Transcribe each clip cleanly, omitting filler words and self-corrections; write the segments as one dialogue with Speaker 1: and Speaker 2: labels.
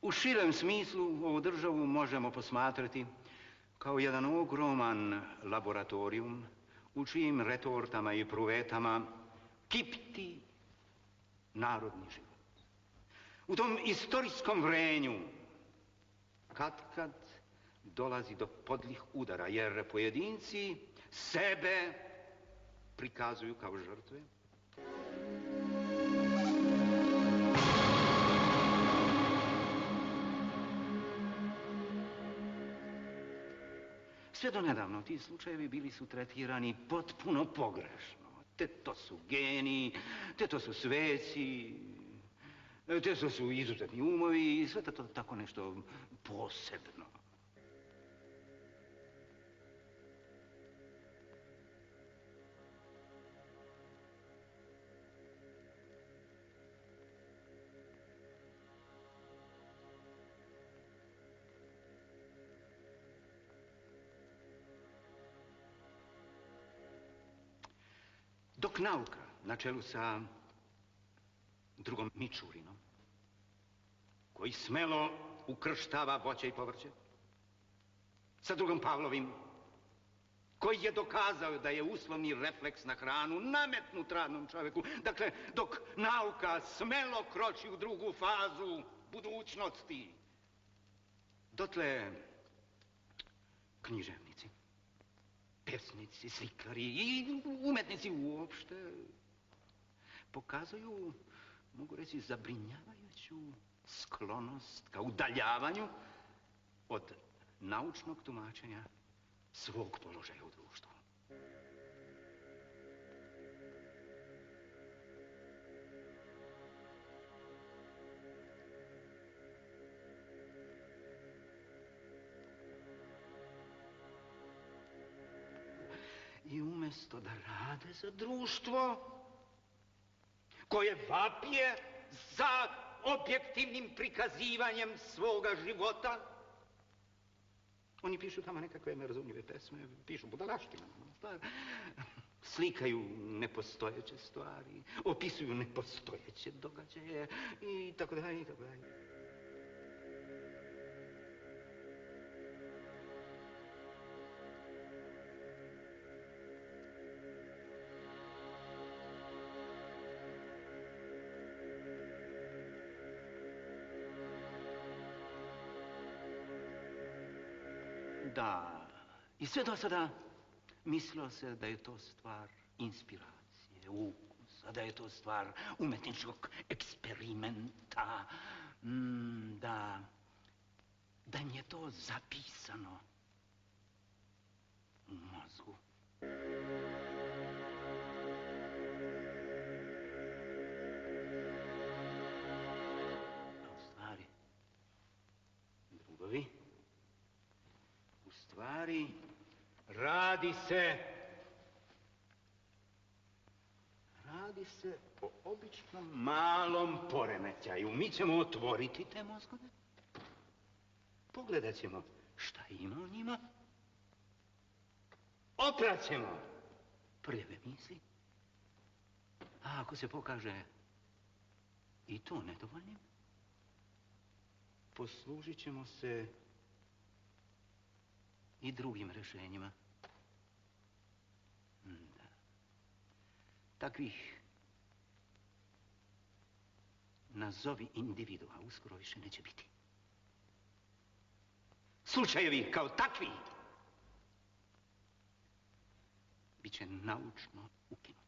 Speaker 1: U širem smislu ovu državu možemo posmatrati kao jedan ogroman laboratorijum u čijim retortama i pruvetama kipti narodni život. U tom istorijskom vrenju kad dolazi do podlih udara, jer pojedinci sebe prikazuju kao žrtve. Sve do nedavno ti slučajevi bili su tretirani potpuno pogrešno. Te to su geniji, te to su sveci, te to su izuzetni umovi i sve to tako nešto posebno. Dok nauka, na čelu sa drugom Mičurinom, koji smelo ukrštava voće i povrće, sa drugom Pavlovim, koji je dokazao da je uslovni refleks na hranu nametnut radnom čovjeku, dakle, dok nauka smelo kroči u drugu fazu budućnosti, dotle književnici, pesnici, slikari i umetnici uopšte pokazuju, mogu reći, zabrinjavajuću sklonost ka udaljavanju od naučnog tumačenja svog položaja u društvu. I umjesto da rade za društvo koje vapije za objektivnim prikazivanjem svoga života, oni pišu tamo nekakve nerazumljive pesme, pišu budalaštine, slikaju nepostojeće stvari, opisuju nepostojeće događaje i tako dalje, i tako dalje. Da, i sve do sada mislilo se da je to stvar inspiracije, ukusa, da je to stvar umetničkog eksperimenta, da im je to zapisano u mozgu. A u stvari, drugovi, u stvari, radi se o običnom malom poremećaju. Mi ćemo otvoriti te mozgove, pogledat ćemo šta ima u njima, opraćemo prljave misli, a ako se pokaže i to nedovoljnim, poslužit ćemo se i drugim rješenjima. Da. Takvih nazovi individua uskoro više neće biti. Slučajevi kao takvi bit će naučno ukinuti.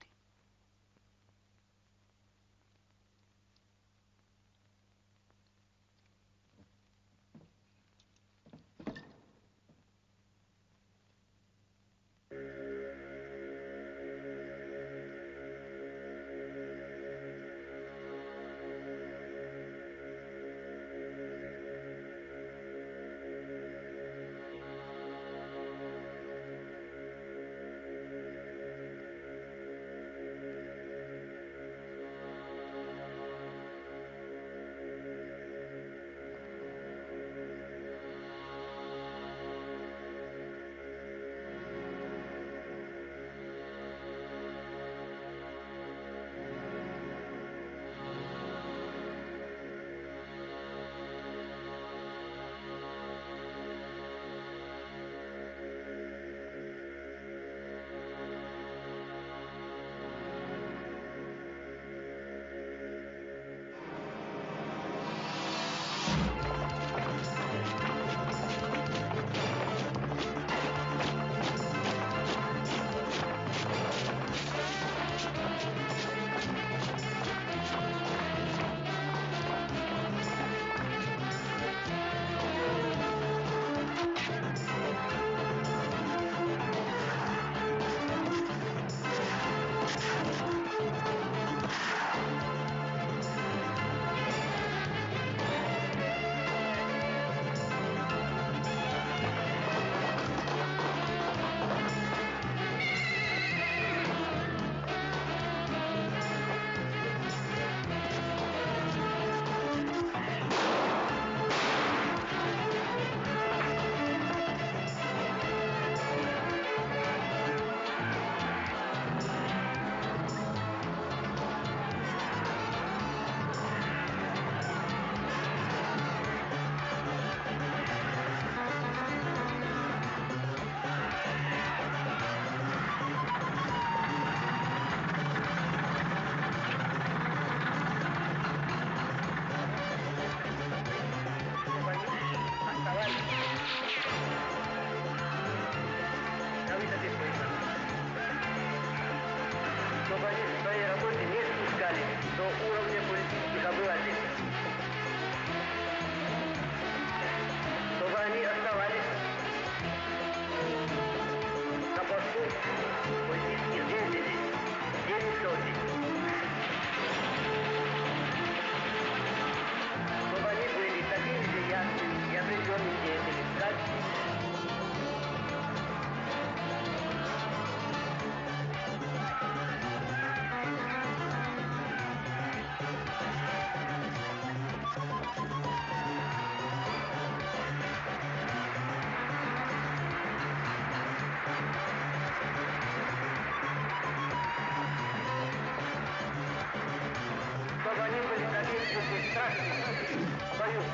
Speaker 2: Союз.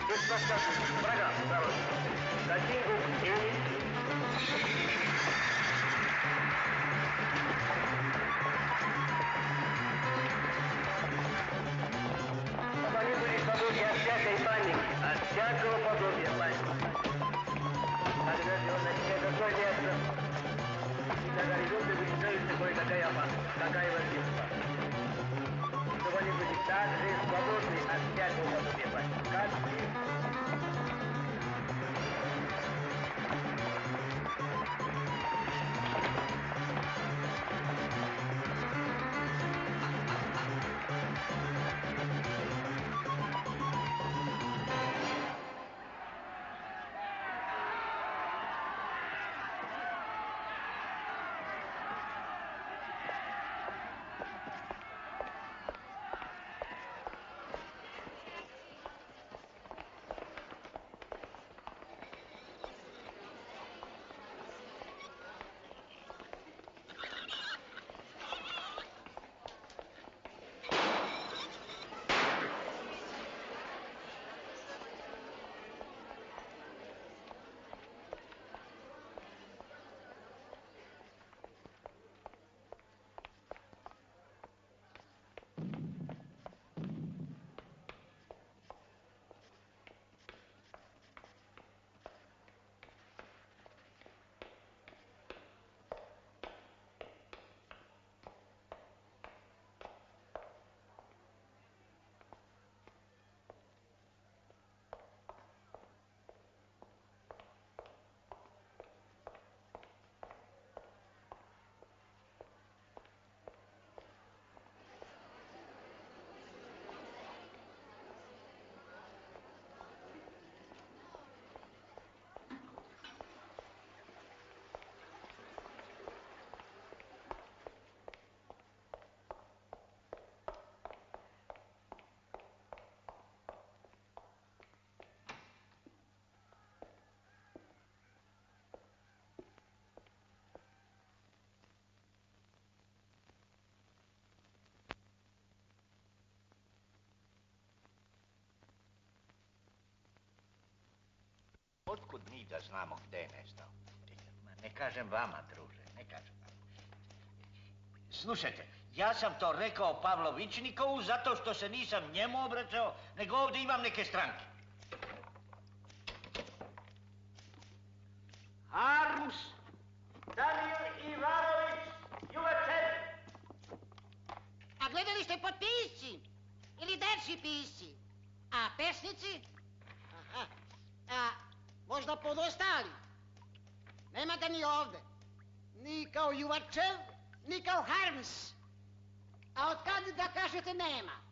Speaker 2: Спецпостав. Врага. Второй. Датингу. Они были подобия от всякой паники. От всякого подобия паники. Когда он начинает отклоняться, и на горизонте выстроится кое-какая опасность, какая возникла. Чтобы они были так же свободны от всякого подобия паники, как и...
Speaker 3: Otkud mi da znamo gde je nestao? Ne kažem vama, druže, ne kažem vama. Slušajte, ja sam to rekao Pavlovičnikovu zato što se nisam njemu obraćao, nego ovdje imam neke stranke.
Speaker 2: Harms, Damir Ivanović, Juvačev.
Speaker 4: A gledali ste potpisci ili dersi pisci? A pesnici? Aha. A možda podostali? Nema ga ni ovdje. Ni kao Juvačev, ni kao Harms. A od kad da kažete nema?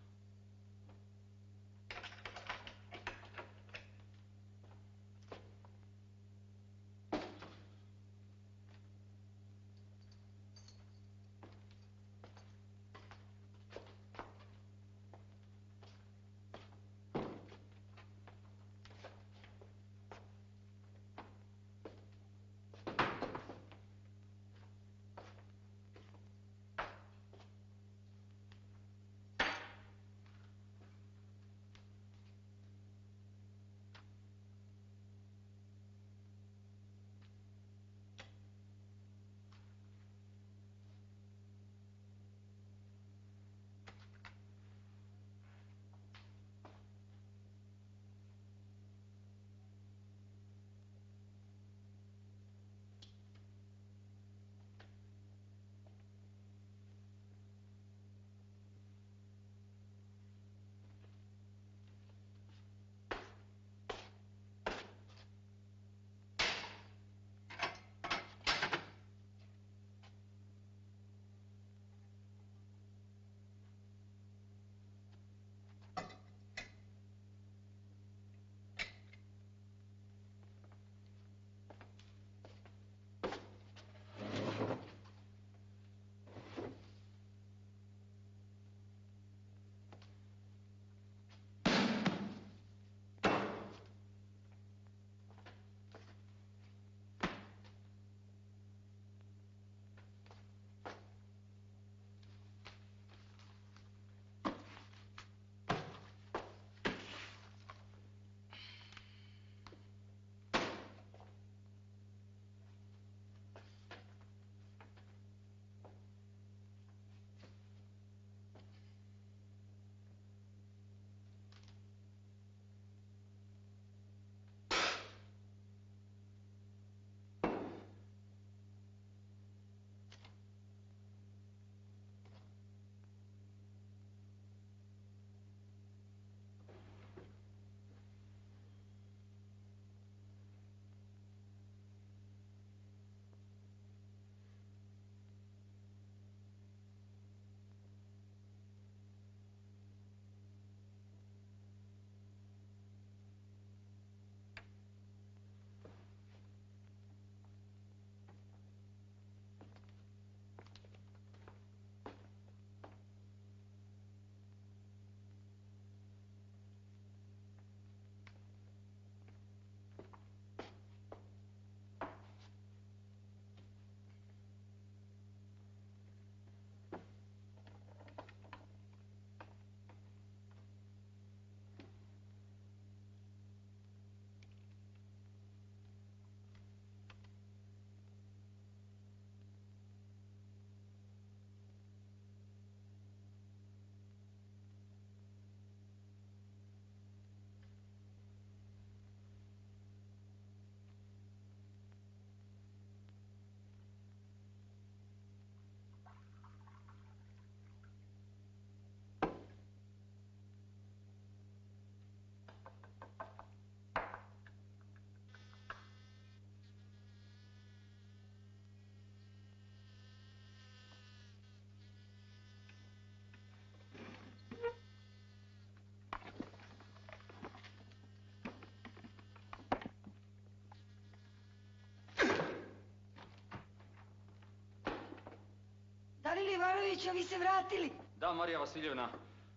Speaker 5: Ivanović, a vi se vratili.
Speaker 6: Da, Marija Vasiljevna,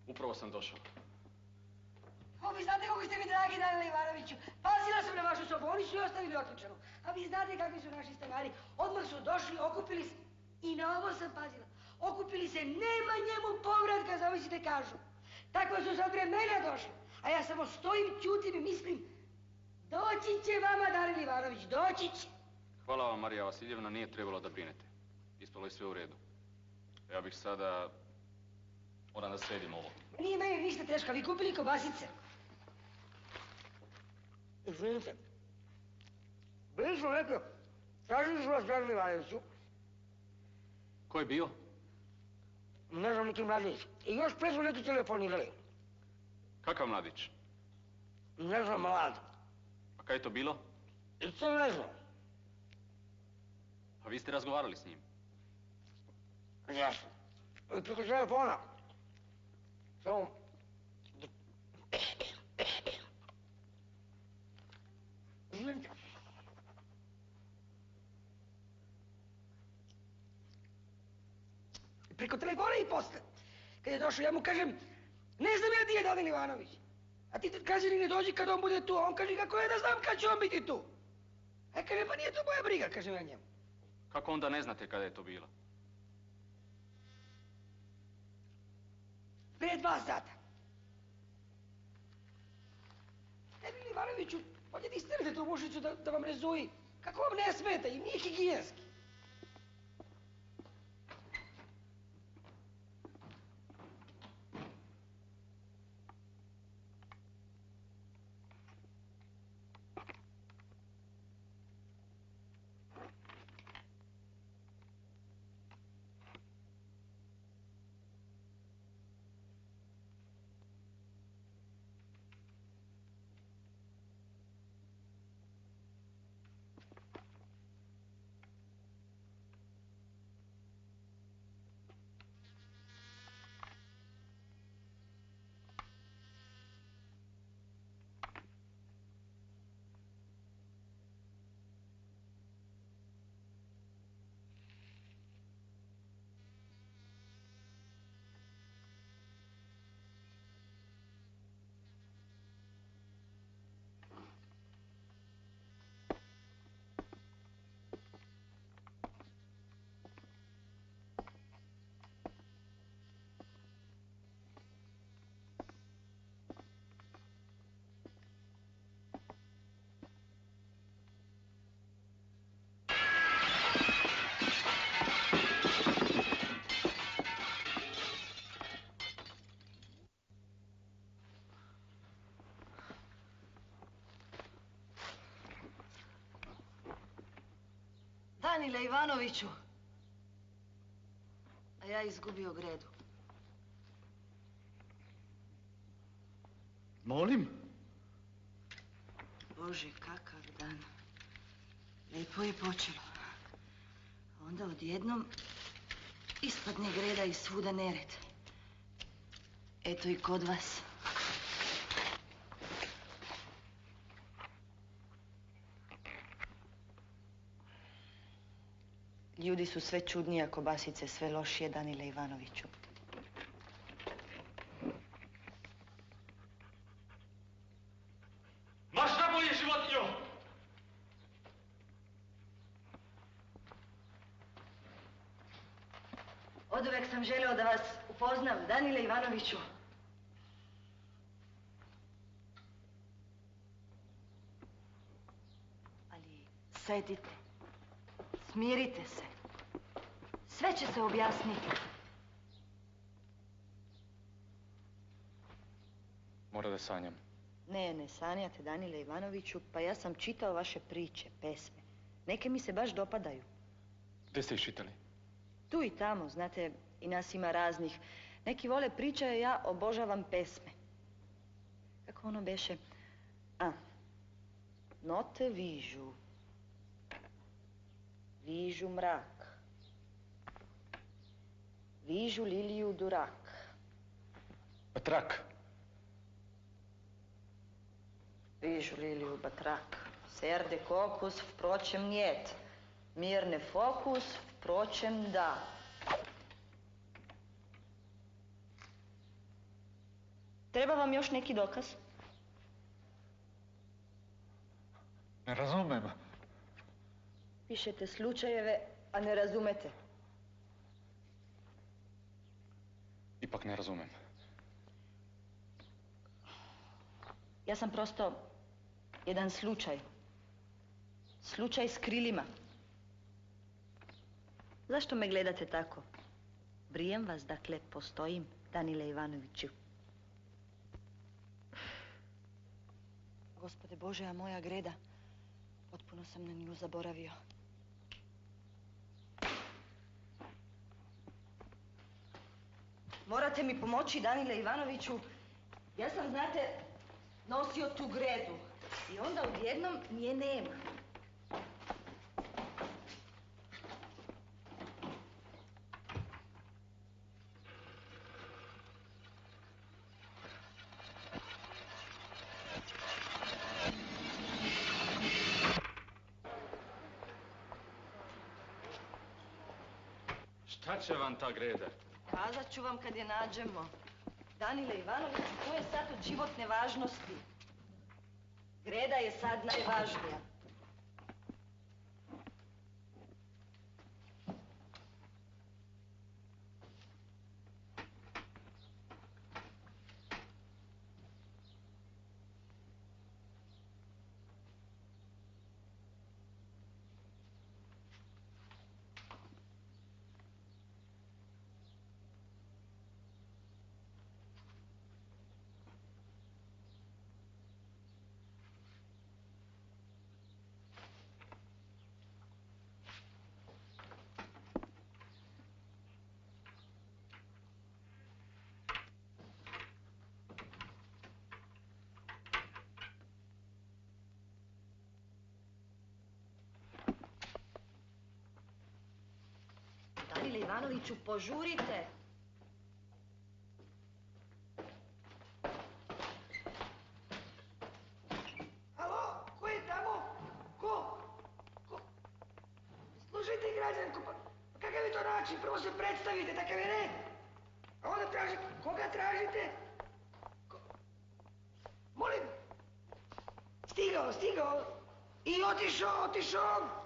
Speaker 6: upravo sam došao.
Speaker 5: O, vi znate kako ste mi dragi, Danile Ivanoviću. Pazila sam na vašu sobu, oni su je ostavili otključanu. A vi znate kakvi su naši stanari. Odmah su došli, okupili se. I na ovo sam pazila. Okupili se, nema njemu povratka, zamislite kažu. Takva su sad vremena došla. A ja samo stojim, ćutim i mislim, doći će vama, Danile Ivanović, doći će.
Speaker 6: Hvala vam, Marija Vasiljevna, nije trebalo da brinete. Ispalo je sve u redu. Ja bih sada... Moram da sredim ovo.
Speaker 5: Nije meni ništa teško, vi kupili kobasice. Izvinite. Bili smo neko, tražili su vas, Danile Ivanoviću.
Speaker 6: Ko je bio?
Speaker 5: Ne znam, neki mladić. I još pre smo neki telefonirali.
Speaker 6: Kakav mladić?
Speaker 5: Ne znam, mlad.
Speaker 6: A kaj je to bilo?
Speaker 5: I to ne znam.
Speaker 6: A vi ste razgovarali s njim?
Speaker 5: Jasno. I preko telefona. Samo... Izvinite. Preko telefona i posle. Kad je došao, ja mu kažem, ne znam ja di je Danile Ivanović. A ti kaže ni ne dođi kad on bude tu, a on kaže kako je da znam kad će on biti tu. A kaže, pa nije to moja briga, kažem ja njemu.
Speaker 6: Kako onda ne znate kada je to bilo?
Speaker 5: Prije 2 sata. Danile Ivanoviću, ovdje vi strete tu mušicu da vam ne zuji. Kako vam ne smeta i nije higijenski.
Speaker 7: Danile Ivanoviću. A ja izgubio Gredu.
Speaker 8: Molim?
Speaker 7: Bože, kakav dan. Lijepo je počelo. A onda odjednom ispadne Greda i svuda nered. Eto i kod vas. Ljudi su sve čudnije, a kobasice sve lošije, Danile Ivanoviću.
Speaker 8: Marš napolje, životinjo!
Speaker 7: Oduvek sam želeo da vas upoznam, Danile Ivanoviću. Ali sedite, smirite se. Sve će se objasniti.
Speaker 6: Mora da sanjam.
Speaker 7: Ne sanjate, Danile Ivanoviću, pa ja sam čitao vaše priče, pesme. Neke mi se baš dopadaju.
Speaker 6: Gde ste ih čitali?
Speaker 7: Tu i tamo, znate, i nas ima raznih. Neki vole priče, a ja obožavam pesme. Kako ono beše? Note vižu. Vižu mrak. Vižu liliju durak.
Speaker 6: Batrak.
Speaker 7: Vižu liliju batrak. Serde kokus, vpročem njet. Mirne fokus, vpročem da. Treba vam još neki dokaz?
Speaker 8: Ne razumem.
Speaker 7: Pišete slučajeve, a ne razumete.
Speaker 6: Ipak ne razumem.
Speaker 7: Ja sam prosto jedan slučaj. Slučaj s krilima. Zašto me gledate tako? Brijem vas, dakle, postojim, Danile Ivanoviću. Gospode Bože, a moja Greda, potpuno sam na nju zaboravio. Morate mi pomoći, Danile Ivanoviću. Ja sam, znate, nosio tu Gredu i onda odjednom nje nema.
Speaker 6: Šta će vam ta Greda?
Speaker 7: Kazat ću vam kad je nađemo. Danile Ivanoviću, to je sad od životne važnosti. Greda je sad najvažnija. Danile Ivanoviću, požurite.
Speaker 5: Alo, ko je tamo? Ko? Slušajte, građanko, pa kakav je to način? Prvo se predstavite, takav je red. A onda tražite, koga tražite? Molim? Stigao. I otišao.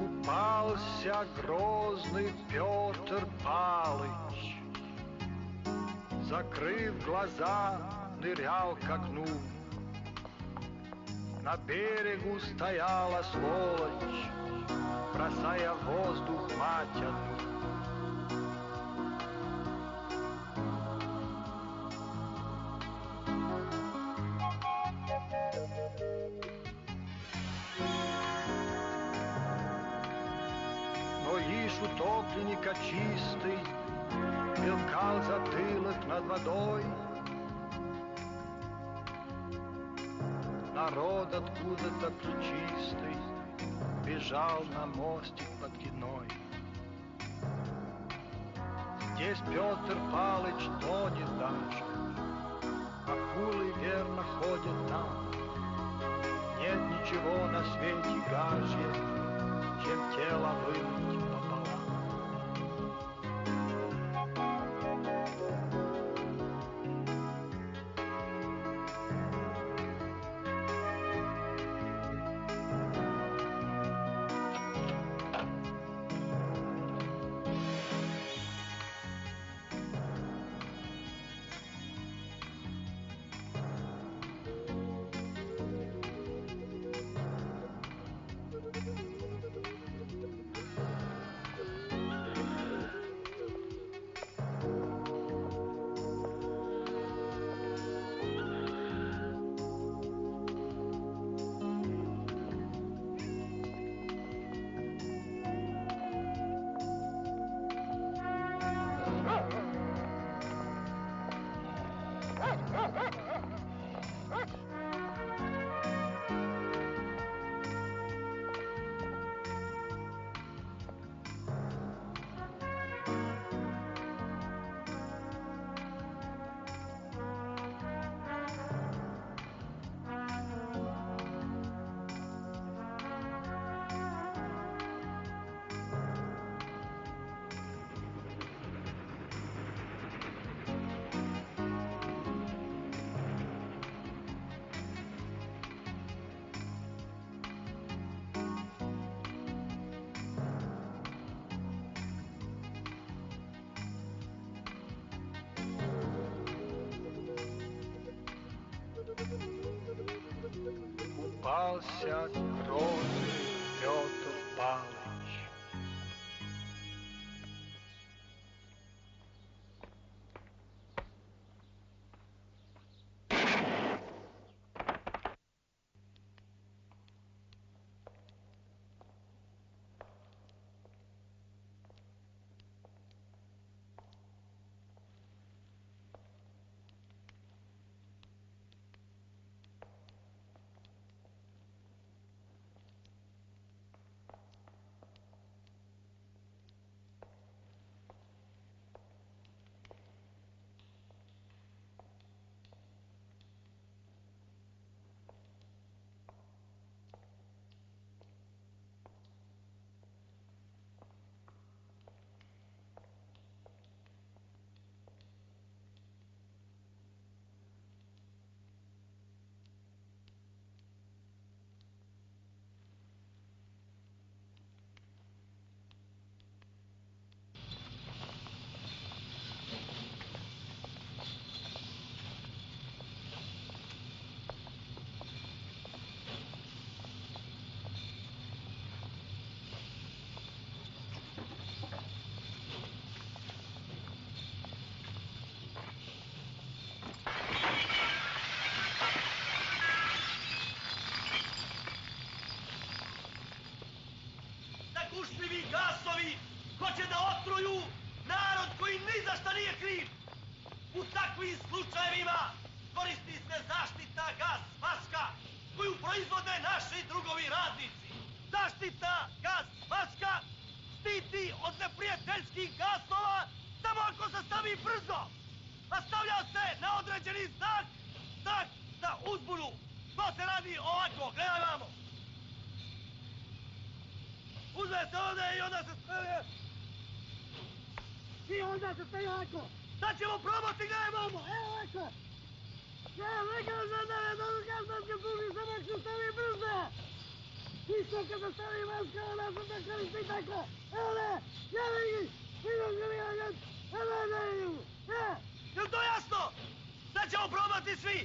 Speaker 8: Упался грозный Петр Палыч, закрыв глаза, нырял к окну. На берегу стояла сволочь, бросая в воздух мать одну. Но лишь утопленника чистый мелкал затылок над водой. Народ откуда-то плечистый бежал на мостик под Киной. Здесь Петр Палыч тонет даже, акулы верно ходят там. Нет ничего на свете гаже, чем тело вырыть пополам. Upался грозный Петр Павлович.
Speaker 2: Gušljivi gasovi hoće da otruju narod koji ni za šta nije kriv. U takvim slučajevima koristi se zaštitna gas maska koju proizvode naši drugovi radnici. Zaštitna gas maska štiti od neprijateljskih gasova samo ako se stavi brzo. A stavlja se na određeni znak, znak za uzbunu. To se radi ovako, gledaj vamo. Uzme se ovdje i onda se stavlja. I onda se stavlja ovako. Sad ćemo probati, gledaj vamo, evo ovako. Ja rekao sam da je dobro gasovske služi samo ako se stavi brzo. I što kad se stavi maska, onda se da koristi tako. Evo ne, ja vidim, vidim ga li ja, evo ne vidim. Jel to jasno? Sad ćemo probati svi.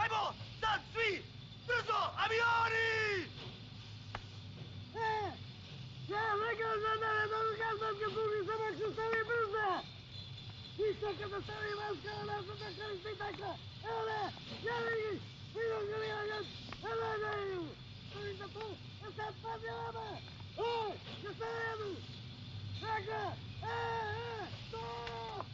Speaker 2: Ajmo, sad svi, brzo, avioni! Ja rekao sam da je dobro gasovske služi samo ako se stavi brzo. I što kad se stavi maska, onda se da koristi tako. Evo ne, ja vidim, vidim ga li ja, evo ne vidim. Stojim za tu, a sad pazi vama. Ja se jedu. Tako, stop!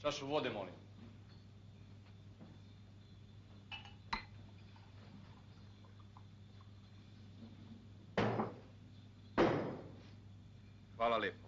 Speaker 6: Čašu vode, molim. Hvala lijepo.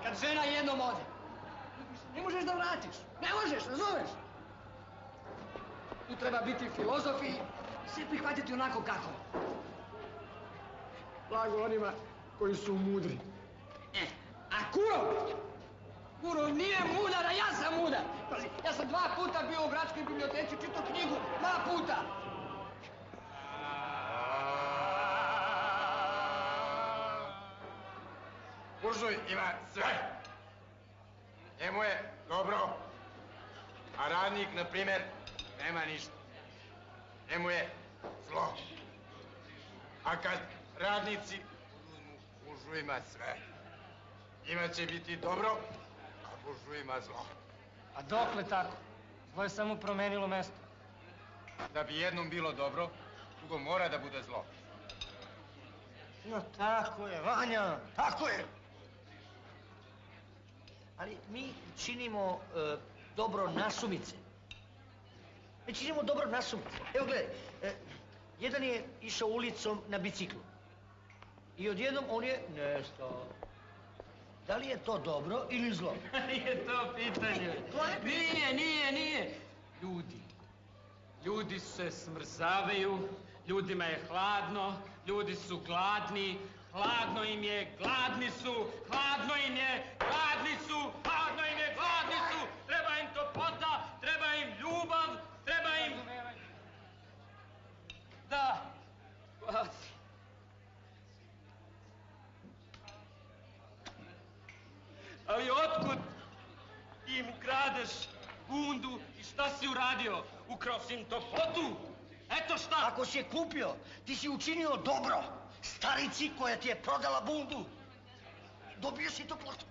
Speaker 9: Kad žena jednom ode, ne možeš da vratiš. Ne možeš, razumeš?
Speaker 5: Tu treba biti filozof i sve prihvatiti onako kako. Blago onima koji su mudri. A Kurov nije mudar, a ja sam mudar. Pazi, ja sam 2 puta bio u gradskoj biblioteci, čitao knjigu, 2 puta.
Speaker 9: Buržuj ima sve. Njemu je dobro, a radnik, na primjer, nema ništa. Njemu je zlo. A kad radnici uzmu buržujima sve, njima će biti dobro, a buržujima zlo.
Speaker 2: A dokle tako? Zlo je samo promenilo mesto.
Speaker 9: Da bi jednom bilo dobro, drugo mora da bude zlo.
Speaker 3: No tako je, Vanja, tako je. Ali mi činimo dobro nasumice. Mi činimo dobro nasumice. Evo gledaj, jedan je išao ulicom na biciklu. I odjednom on je nestao. Da li je to dobro ili zlo?
Speaker 2: Nije to pitanje. Nije. Ljudi se smrzavaju, ljudima je hladno, ljudi su gladni, hladno im je, gladni su, hladno im je, gladni su, treba im toplota, treba im ljubav, treba im... Da, hvala. Ali otkud im kradeš bundu i šta si uradio? Ukrao si im toplotu? Eto šta!
Speaker 3: Ako si je kupio, ti si učinio dobro starici koja ti je prodala bundu. Dobio si toplotu.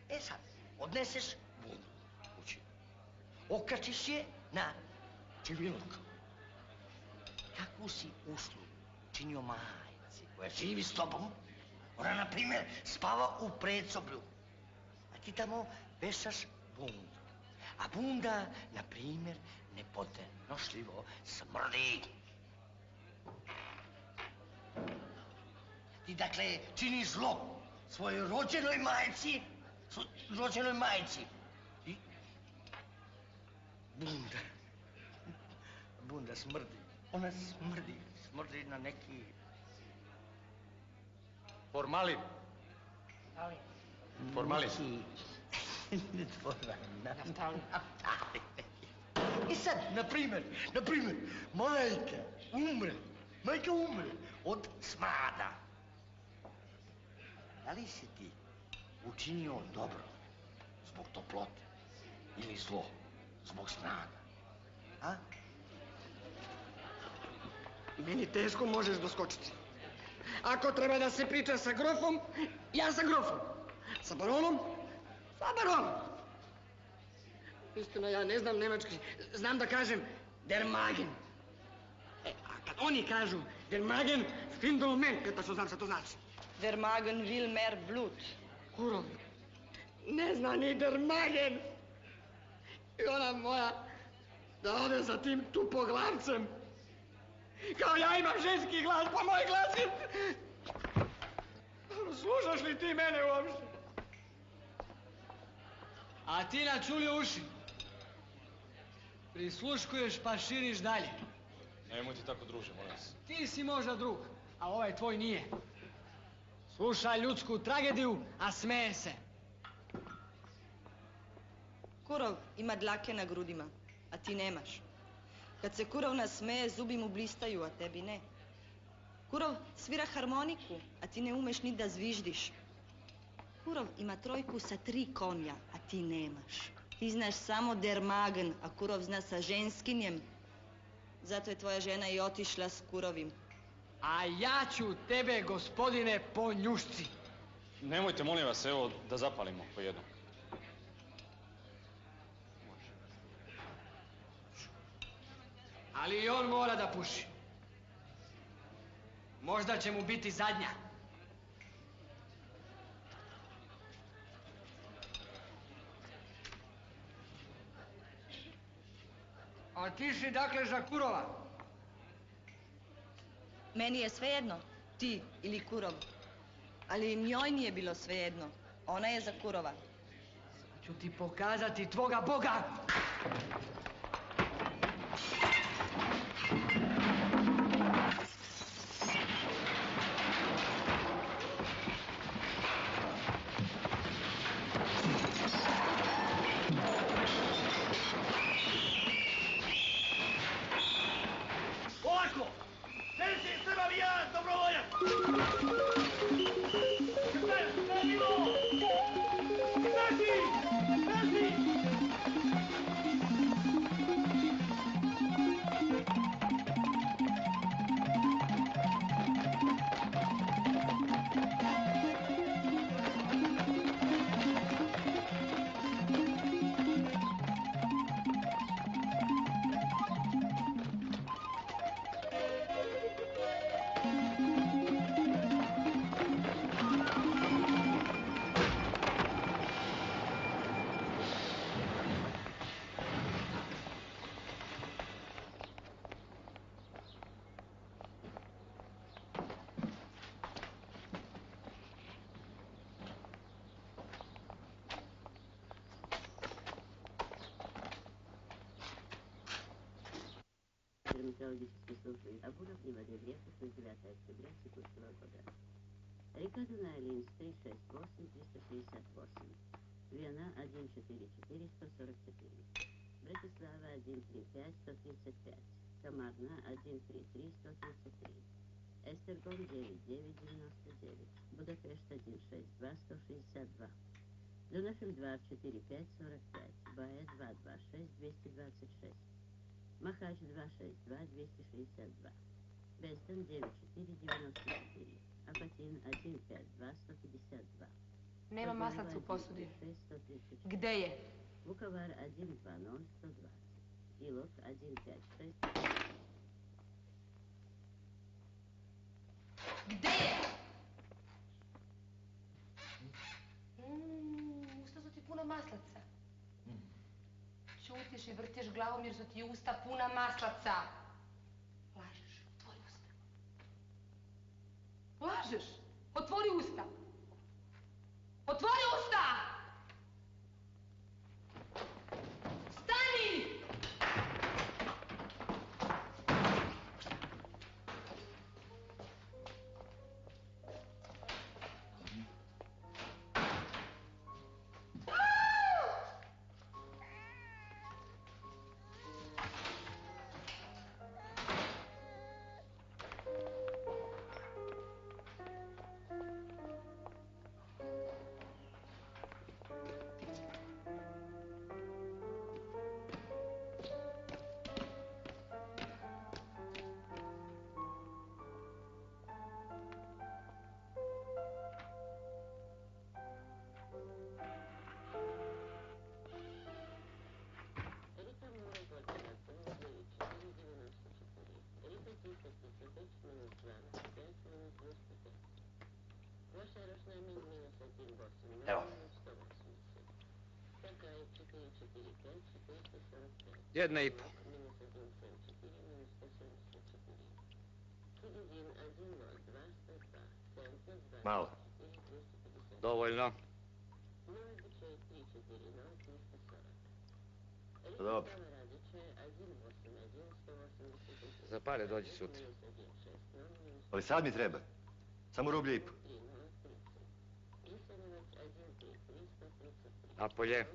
Speaker 3: E sad, odneseš bundu kući. Okačiš je na čeviluk. Kakvu si uslugu činio majci koja živi s tobom? Ona, na primjer, spava u predsoblju. A ti tamo vešaš bundu. A bunda, na primjer, nepodnošljivo smrdi. Ti, dakle, činiš zlo svojoj rođenoj majci. I bunda smrdi. Ona smrdi na neki...
Speaker 9: Formalin. Formalin.
Speaker 2: Naftali.
Speaker 3: I sad, na primjer, majka umre od smrada. Da li si ti učinio dobro zbog toplote ili zlo zbog smrada? A?
Speaker 5: Meni teško možeš doskočiti. Ako treba da se priča sa grofom, ja sa grofom. Sa baronom, sa baronom. Istina, ja ne znam nemački. Znam da kažem der Magen. A kad oni kažu der Magen, findel men, kad pa što znam šta to znači.
Speaker 7: Der Magen will mehr Blut.
Speaker 5: Kurov, ne zna ni der Magen. I ona moja da ode za tim tupoglavcem. Kao ja imam ženski glas, pa moj glas je... Slušaš li ti mene uopšte?
Speaker 2: A ti načulio uši. Prisluškuješ pa širiš dalje.
Speaker 6: Nemoj ti tako, druže, molim vas.
Speaker 2: Ti si možda drug, a ovaj tvoj nije. Sluša ljudsku tragediju, a smeje se.
Speaker 7: Kurov ima dlake na grudima, a ti nemaš. Kad se Kurov nasmeje, zubi mu blistaju, a tebi ne. Kurov svira harmoniku, a ti ne umeš ni da zviždiš. Kurov ima trojku sa 3 konja, a ti nemaš. Ti znaš samo der Magen, a Kurov zna sa ženskinjem. Zato je tvoja žena i otišla s Kurovim.
Speaker 2: A ja ću tebe, gospodine, po njušci.
Speaker 6: Nemojte, molim vas, evo, da zapalimo po jednom.
Speaker 2: Ali i on mora da puši. Možda će mu biti zadnja. A ti si dakle za Kurova?
Speaker 7: Meni je svejedno, ti ili Kurov. Ali njoj nije bilo svejedno. Ona je za Kurova.
Speaker 2: Ću ti pokazati tvoga Boga! Polako! Neće iz treba vi ja, dobrovoljac! Šta je bilo? Izađi! Izađi!
Speaker 10: Метеорологической службы Абуров и Владимиров, 9 октября текущего года. Река Дунай, Линз, 368-368. Вена, 144-144. Братислава, 135-135. Комарна, 133-133. Эстергом, 99-99. Будапешт, 162-162. Дунашель-2, 4-5-45. Баэ, 226-226. Махач 262-262. Бестон 94-94. Апатин 152-152.
Speaker 5: Nema maslaca u posudi. Gde je?
Speaker 10: Vukovar 120-120. Ilok 156.
Speaker 5: Gde je? Usta su ti puna maslaca. Ćutiš i vrtiš glavom jer su ti usta puna maslaca. Lažeš, otvori usta. Lažeš, otvori usta. Otvori usta! Stani!
Speaker 3: Evo.
Speaker 1: Jedna i po.
Speaker 3: Malo.
Speaker 1: Dovoljno.
Speaker 3: Dobro.
Speaker 1: Za pare dođi sutra.
Speaker 3: Ali sad mi treba. Samo rublje i po.
Speaker 1: Napolje.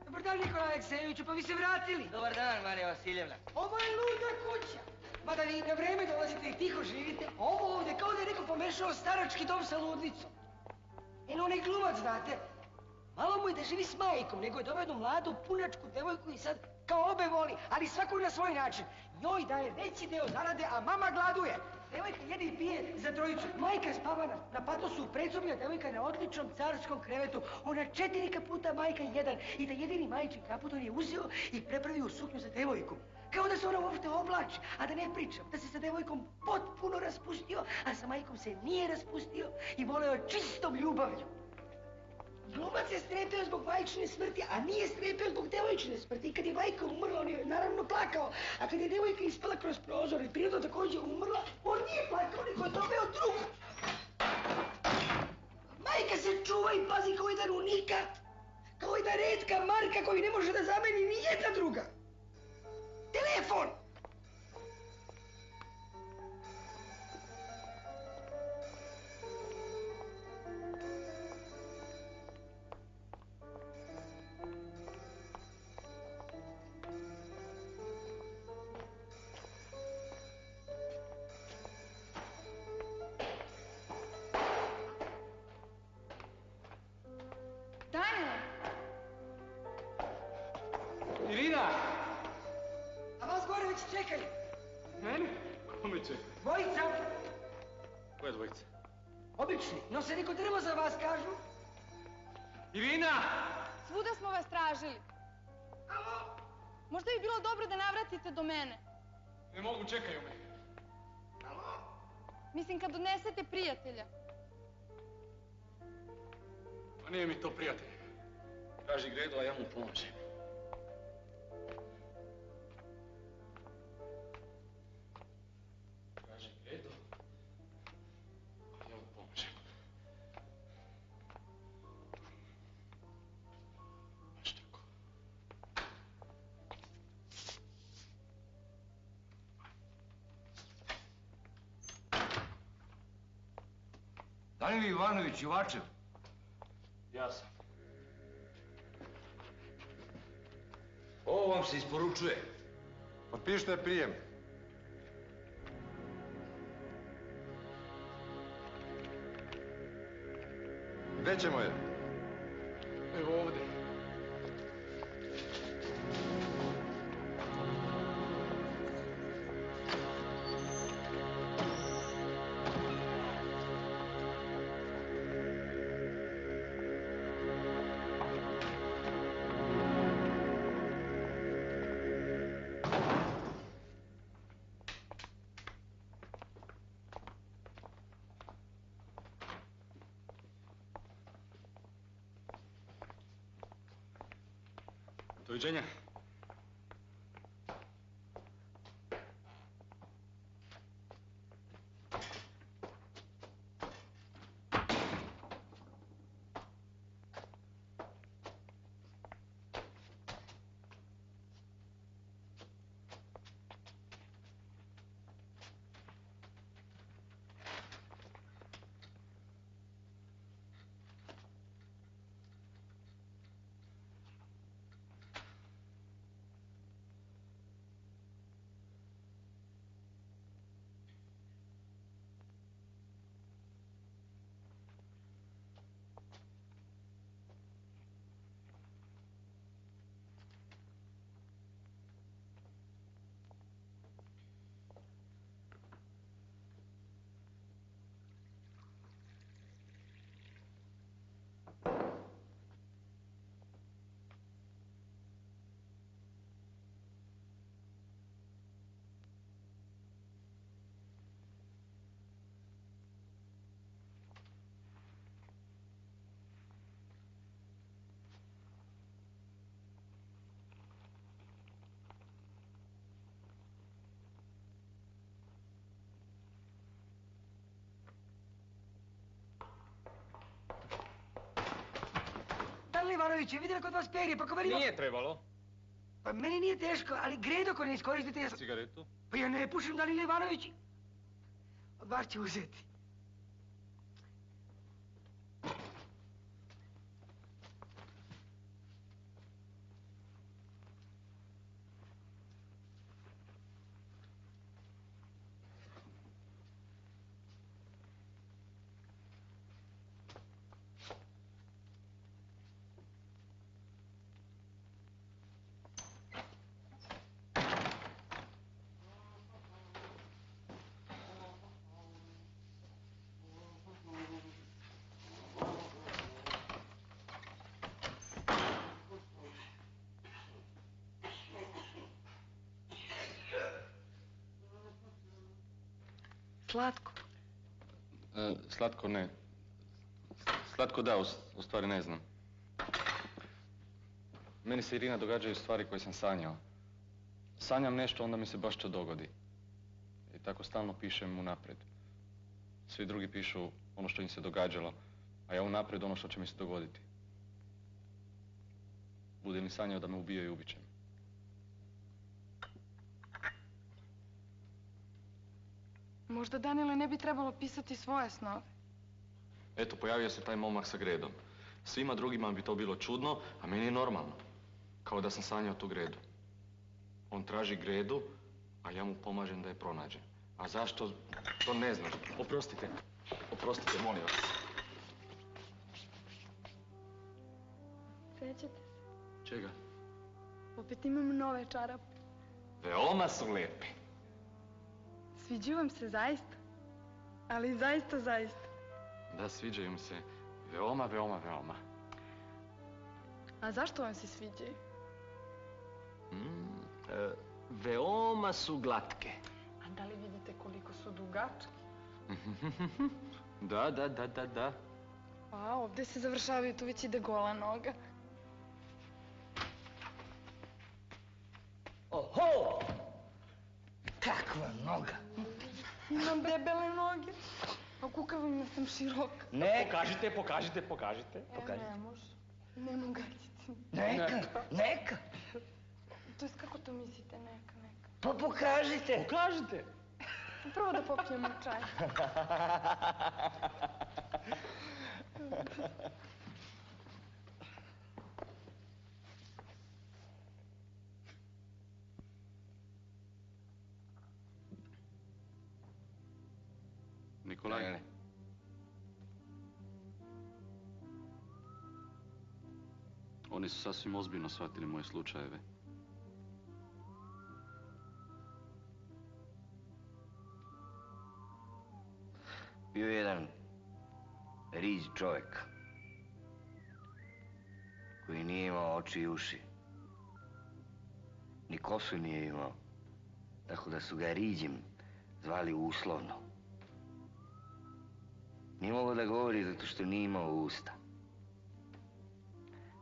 Speaker 5: Dobar dan, Nikola Aleksejeviću, pa vi se vratili.
Speaker 2: Dobar dan, Marija Vasiljevna.
Speaker 5: Ovo je luda kuća. Mada vi na vreme dolazite i tiho živite, ovo ovdje kao da je neko pomešao starački dom sa ludnicom. Eno onaj glumac, znate, malo mu je da živi s majkom, nego je doveo jednu mladu punačku devojku i sad kao obe voli, ali svakog na svoj način. Njoj daje veći deo zarade, a mama gladuje. Devojka jede i pije za trojicu. Majka spava na patosu u predsoblju, devojka na odličnom carskom krevetu. Ona 4 kaputa, majka 1. I da jedini majčin kaput on je uzeo i prepravio suknju za devojku. Kao da se ona uopšte oblači, a da ne pričam, da se sa devojkom potpuno raspustio, a sa majkom se nije raspustio i voleo čistom ljubavlju. Glumac je strepeo zbog majčine smrti, a nije strepeo zbog devojčine smrti. I kad je majka umrla, on je naravno plakao, a kad je devojka ispala kroz prozor i prirodno također umrla, on nije plakao, nego je dobio drugu. Majka se čuva i pazi kao jedan unikat, kao jedna retka marka koju ne može da zameni ni jedna druga. Telefon!
Speaker 11: Danilo!
Speaker 12: Irina!
Speaker 5: A vas gore već čekaju.
Speaker 12: Mene? Kome čekaju?
Speaker 5: Dvojica,
Speaker 6: Koje dvojice?
Speaker 5: obični, nose neko drvo za vas, kažu.
Speaker 12: Irina!
Speaker 11: Svuda smo vas tražili. Možda bi bilo dobro da navratite do mene.
Speaker 12: Ne mogu, čekaju me.
Speaker 11: Mislim kad odnesete prijatelja.
Speaker 12: Pa nije mi to prijatelj. Traži Gredu, a ja mu pomažem. Traži Gredu, a ja mu pomažem. Baš tako.
Speaker 13: Danilo Ivanović, Juvačev.
Speaker 12: Ja sam.
Speaker 13: Ovo vam se isporučuje.
Speaker 14: Potpišite prijem. Gde ćemo je?
Speaker 12: Evo ovdje. Doviđenja.
Speaker 5: Danilo Ivanović, vidim kod vas perje, pa ko meni...
Speaker 12: Nije trebalo.
Speaker 5: Pa meni nije teško, ali Gredo ako ne iskoristite... Ja...
Speaker 12: Cigaretu?
Speaker 5: Pa ja ne pušim, Danilo Ivanović. Od vas ću uzeti.
Speaker 11: slatko?
Speaker 6: Slatko ne. Slatko da, u stvari ne znam. Meni se, Irina, događaju stvari koje sam sanjao. Sanjam nešto, onda mi se baš to dogodi. I tako stalno pišem unaprijed. Svi drugi pišu ono što im se događalo, a ja unaprijed ono što će mi se dogoditi. Budem li sanjao da me ubijaju i ubit će me.
Speaker 11: Možda Danile ne bi trebalo pisati svoje snove.
Speaker 6: Eto, pojavio se taj momak sa Gredom. Svima drugima bi to bilo čudno, a meni je normalno. Kao da sam sanjao tu Gredu. On traži Gredu, a ja mu pomažem da je pronađem. A zašto? To ne znam. Oprostite. Oprostite, molim vas.
Speaker 11: Sećate se?
Speaker 6: Čega?
Speaker 11: Opet imam nove čarape.
Speaker 6: Veoma su lepi.
Speaker 11: Sviđaju vam se zaista. Ali zaista, zaista.
Speaker 6: Da, sviđaju mi se. Veoma, veoma, veoma.
Speaker 11: A zašto vam se sviđaju?
Speaker 3: Veoma su glatke.
Speaker 11: A da li vidite koliko su dugačke?
Speaker 6: Da.
Speaker 11: A, ovdje se završavaju, tu već ide gola noga.
Speaker 3: Oho! Kakva noga!
Speaker 11: Imam debele noge. A kukavim da sam široka.
Speaker 3: Ne.
Speaker 9: Pokažite.
Speaker 11: Ne može. Nemam gaćice.
Speaker 3: Neka.
Speaker 11: To jest kako to mislite, neka.
Speaker 3: Pa pokažite.
Speaker 11: Prvo da popijemo čaj.
Speaker 6: Nikolaj?
Speaker 3: Ne.
Speaker 6: Oni su sasvim ozbiljno shvatili moje slučajeve.
Speaker 3: Bio je jedan riz čovjek koji nije imao oči i uši. Ni kosu nije imao, tako da su ga riđim zvali uslovno. Nije mogao da govori zato što nije imao usta.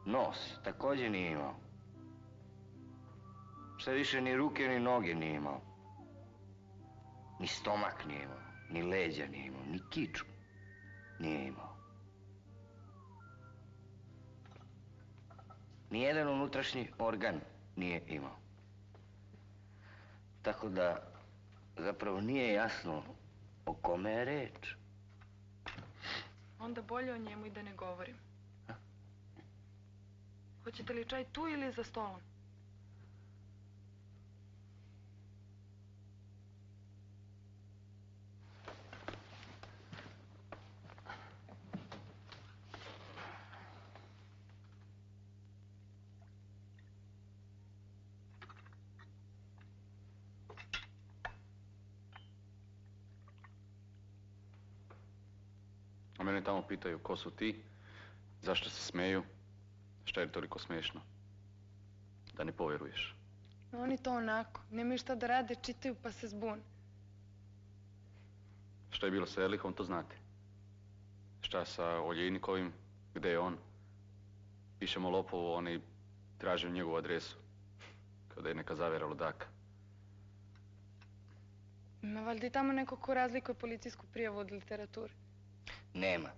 Speaker 3: Nos također nije imao. Šta više, ni ruke ni noge nije imao. Ni stomak nije imao, ni leđa nije imao, ni kiču nije imao. Nijedan unutrašnji organ nije imao. Tako da zapravo nije jasno o kome je reč.
Speaker 11: Onda bolje o njemu i da ne govorim. Hoćete li čaj tu ili za stolom?
Speaker 6: A mene tamo pitaju ko su ti, zašto se smeju, šta je toliko smiješno. Da ne povjeruješ.
Speaker 11: Oni to onako, nemaju šta da rade, čitaju pa se zbune.
Speaker 6: Šta je bilo sa Erlichom, to znate. Šta sa Oljejnikovim, gde je on? Pišemo lopovu, oni traže njegovu adresu. Kao da je neka zavjera ludaka.
Speaker 11: Ima valjda i tamo neko ko razlikuje policijsku prijavu od literature.
Speaker 3: Nema.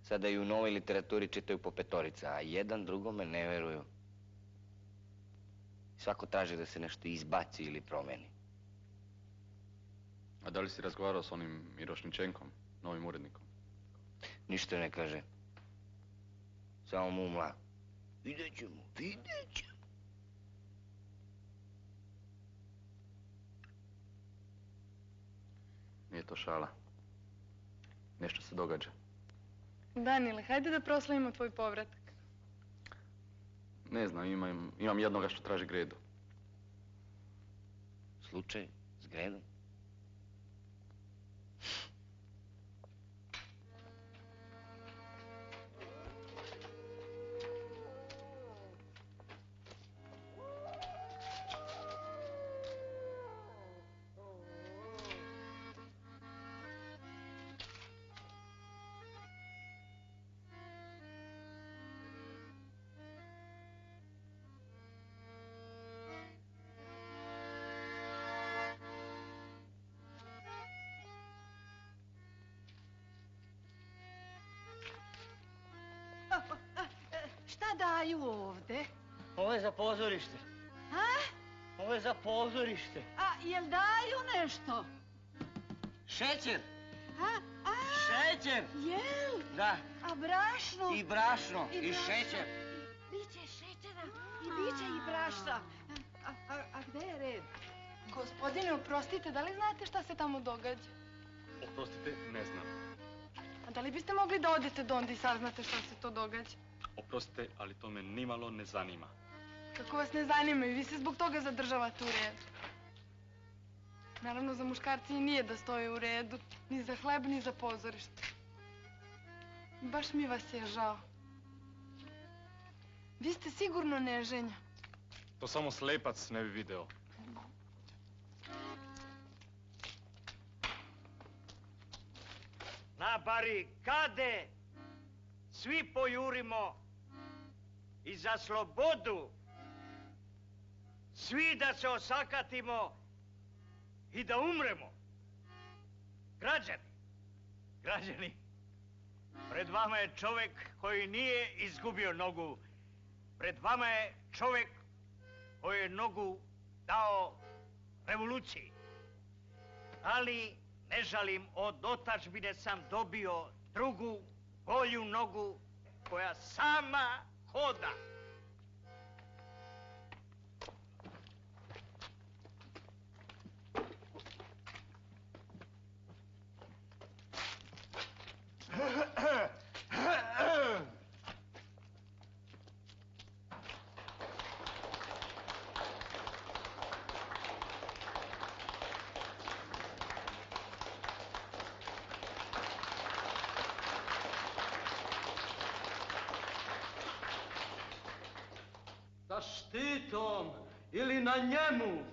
Speaker 3: Sada i u novoj literaturi čitaju po petorica, a jedan drugome ne veruju. Svako traži da se nešto izbaci ili promeni.
Speaker 6: A da li si razgovarao s onim Mirošničenkom, novim urednikom?
Speaker 3: Ništa ne kaže. Samo mumla. Vidjet ćemo.
Speaker 6: Nije to šala. Nešto se događa.
Speaker 11: Danile, hajde da proslavimo tvoj povratak.
Speaker 6: Ne znam, imam jednoga što traži Gredu.
Speaker 3: Slučaj s Gredom?
Speaker 11: daju ovde?
Speaker 2: Ovo je za pozorište.
Speaker 11: A?
Speaker 2: Ovo je za pozorište.
Speaker 11: A jel daju nešto?
Speaker 2: Šećer.
Speaker 11: A?
Speaker 2: Šećer.
Speaker 11: Jel?
Speaker 2: Da.
Speaker 11: A brašno?
Speaker 2: I brašno, i šećer.
Speaker 11: Biće šećera i biće i brašna. A gde je red?
Speaker 15: Gospodine, oprostite, da li znate šta se tamo događa?
Speaker 6: Oprostite, ne znam.
Speaker 15: A da li biste mogli da odete do onda i saznate šta se to događa?
Speaker 6: Oprostite, ali to me nimalo ne zanima.
Speaker 15: Kako vas ne zanima i vi se zbog toga zadržavate u redu. Naravno, za muškarci i nije da stoje u redu. Ni za hleb, ni za pozorište. Baš mi vas je žao. Vi ste sigurno neženja.
Speaker 6: To samo slepac ne bi video.
Speaker 2: Na barikade svi pojurimo i za slobodu svi da se osakatimo i da umremo. Građani, pred vama je čovjek koji nije izgubio nogu. Pred vama je čovjek koji je nogu dao revoluciji. Ali ne žalim, od otadžbine sam dobio drugu, bolju nogu koja sama hoda.
Speaker 16: Sa štitom ili na njemu.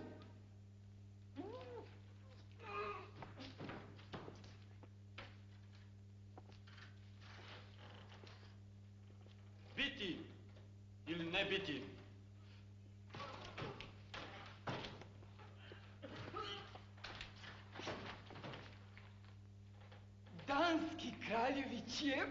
Speaker 6: Biti ili ne biti.
Speaker 11: Danski kraljević je...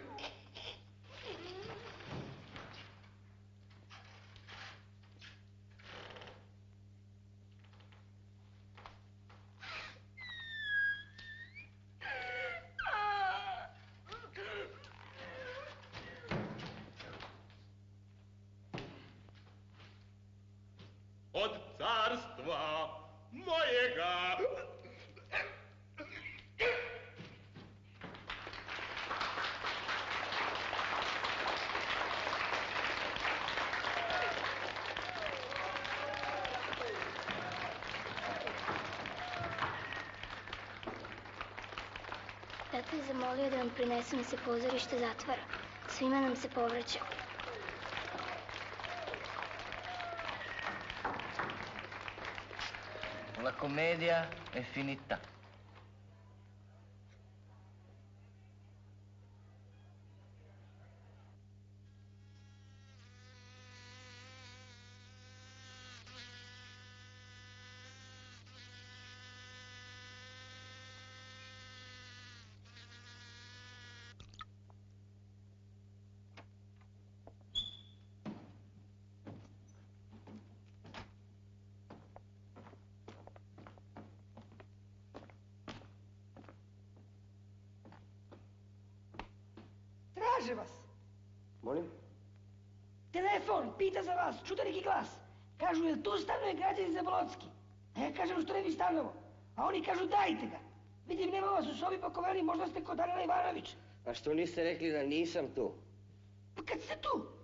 Speaker 6: Od carstva mojega.
Speaker 17: Tata je zamolio da vam prinesem se pozorište zatvara. Svima nam se povraća.
Speaker 2: La commedia è finita.
Speaker 5: Traže vas.
Speaker 18: Molim?
Speaker 5: Telefon, pita za vas, čudan neki glas. Kažu, jel tu stanuje građanin Zabolotski? A ja kažem, što ne bi stanovo? A oni kažu, dajte ga. Vidim, nema vas u sobi, pa ko veli, možda ste kod Darela Ivanović.
Speaker 18: A što niste rekli da nisam tu?
Speaker 5: Pa kad ste tu?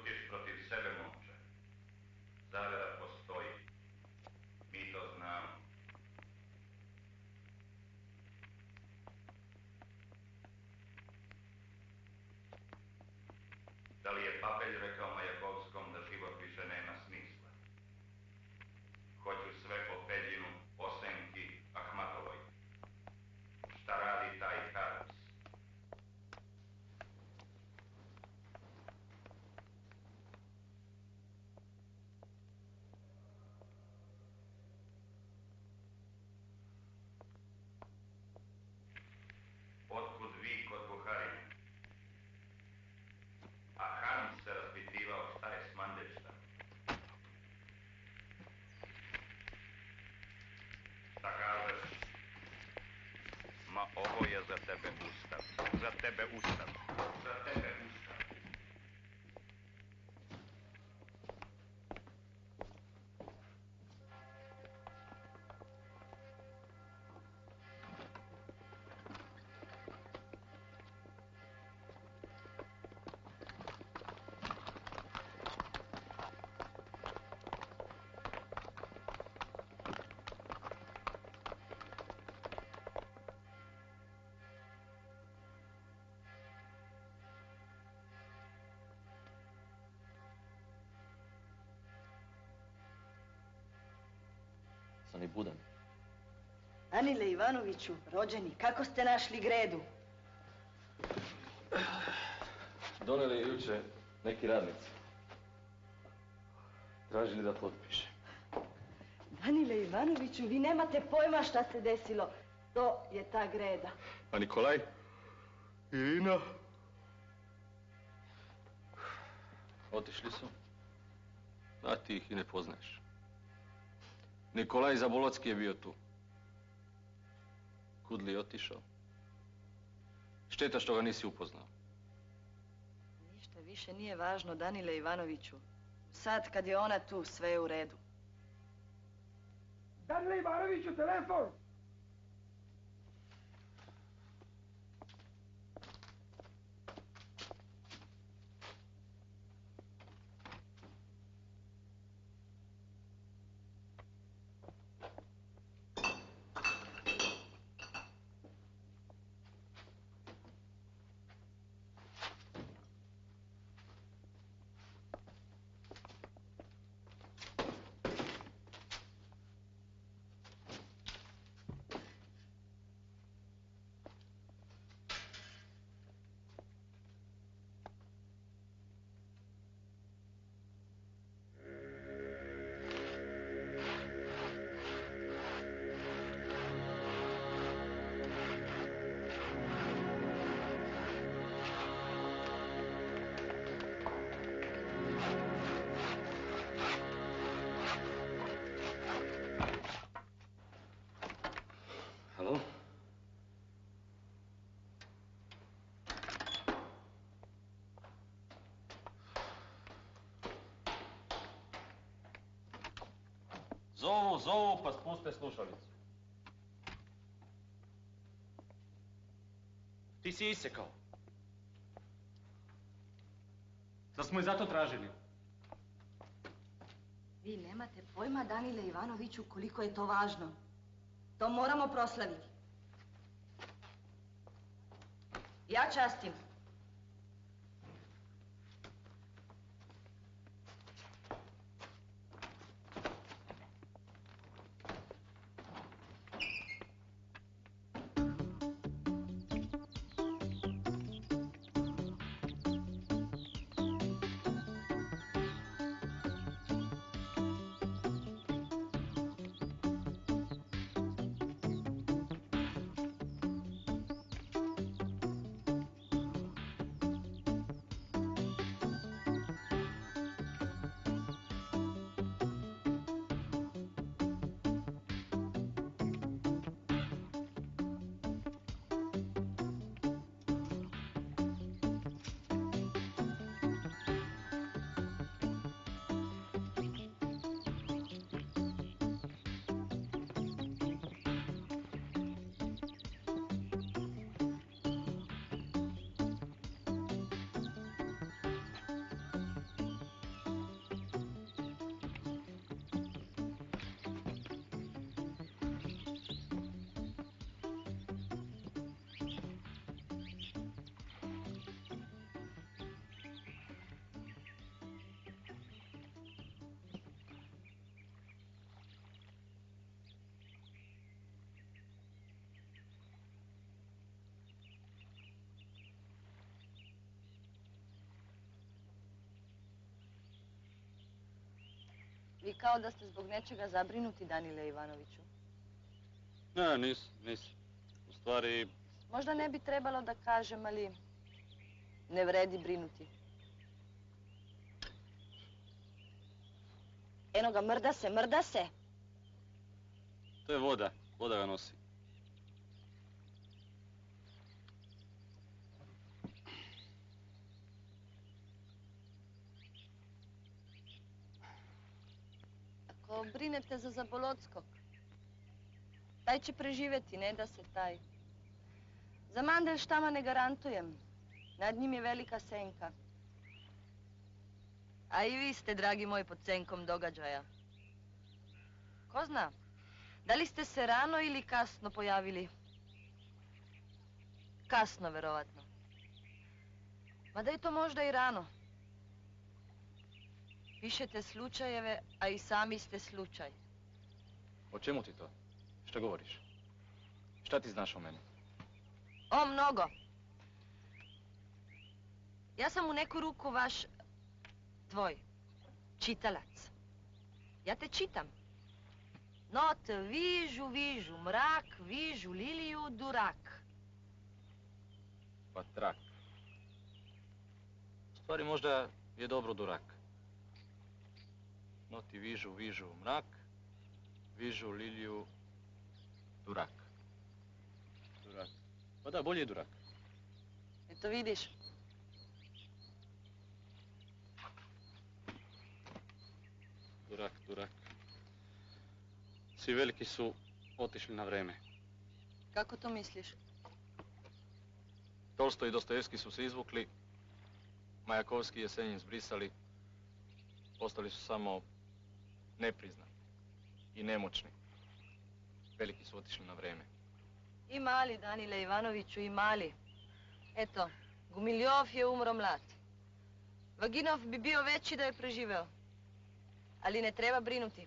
Speaker 1: Šutiš protiv sebe, momče. Zavera postoji. Mi to znamo. Da li je Papelj rekao Majakovskom da život više nema smisla? Hoću sve po Peljinu, Osenki, Ahmatovoj. Šta radi taj Harps? Otkud vi kod Buharina? A Harms se raspitivao šta je s Mandelstam. Šta kažeš? Ma ovo je za tebe ustav. Za tebe ustav. Za tebe ustav.
Speaker 6: Sam i budan.
Speaker 7: Danile Ivanoviću, rođeni, kako ste našli Gredu?
Speaker 6: Doneli je juče neki radnici. Tražili da potpiše.
Speaker 7: Danile Ivanoviću, vi nemate pojma šta se desilo. To je ta Greda.
Speaker 6: A Nikolaj? Irina? Otišli su. A ti ih i ne poznaješ. Nikolaj Zabolocki je bio tu. Kud li je otišao? Šteta što ga nisi upoznao.
Speaker 7: Ništa više nije važno, Danile Ivanoviću. Sad kad je ona tu, sve je u redu.
Speaker 2: Danile Ivanoviću, telefon!
Speaker 6: Halo?
Speaker 12: Zovu, pa spuste slušalicu. Ti si isekao. Zar smo i zato tražili?
Speaker 7: Vi nemate pojma, Danile Ivanoviću, koliko je to važno. To moramo proslaviti. Ja častim. Vi kao da ste zbog nečega zabrinuti, Danile Ivanoviću.
Speaker 6: Ne, nisam. U stvari,
Speaker 7: Možda ne bi trebalo da kažem, ali ne vredi brinuti. Eno ga, mrda se.
Speaker 6: to je voda. Voda ga nosi.
Speaker 7: Ako brinete za Zabolockog, taj će preživjeti, ne da se taj. Za Mandelštama ne garantujem. Nad njim je velika senka. A i vi ste, dragi moj, pod senkom događaja. Ko zna, da li ste se rano ili kasno pojavili? Kasno, verovatno. Mada je to možda i rano. Pišete slučajeve, a i sami ste slučaj.
Speaker 6: O čemu ti to? Šta govoriš? Šta ti znaš o meni?
Speaker 7: O, mnogo. Ja sam u neku ruku tvoj, čitalac. Ja te čitam. Not vižu, mrak, vižu, liliju, durak.
Speaker 6: Pa trak. U stvari možda je dobro durak. Noti vižu, mrak, vižu, liliju, durak. Durak. Pa da, bolje je durak.
Speaker 7: Eto vidiš.
Speaker 6: Durak. Svi veliki su otišli na vreme.
Speaker 7: Kako to misliš?
Speaker 6: Tolstoj i Dostojevski su se izvukli, Majakovski i Jesenjin zbrisali, ostali su samo nepriznati i nemoćni. Veliki su otišli na vreme.
Speaker 7: I mali, Danile Ivanoviću, i mali. Eto, Gumiljov je umro mlad. Vaginov bi bio veći da je preživeo. Ali ne treba brinuti.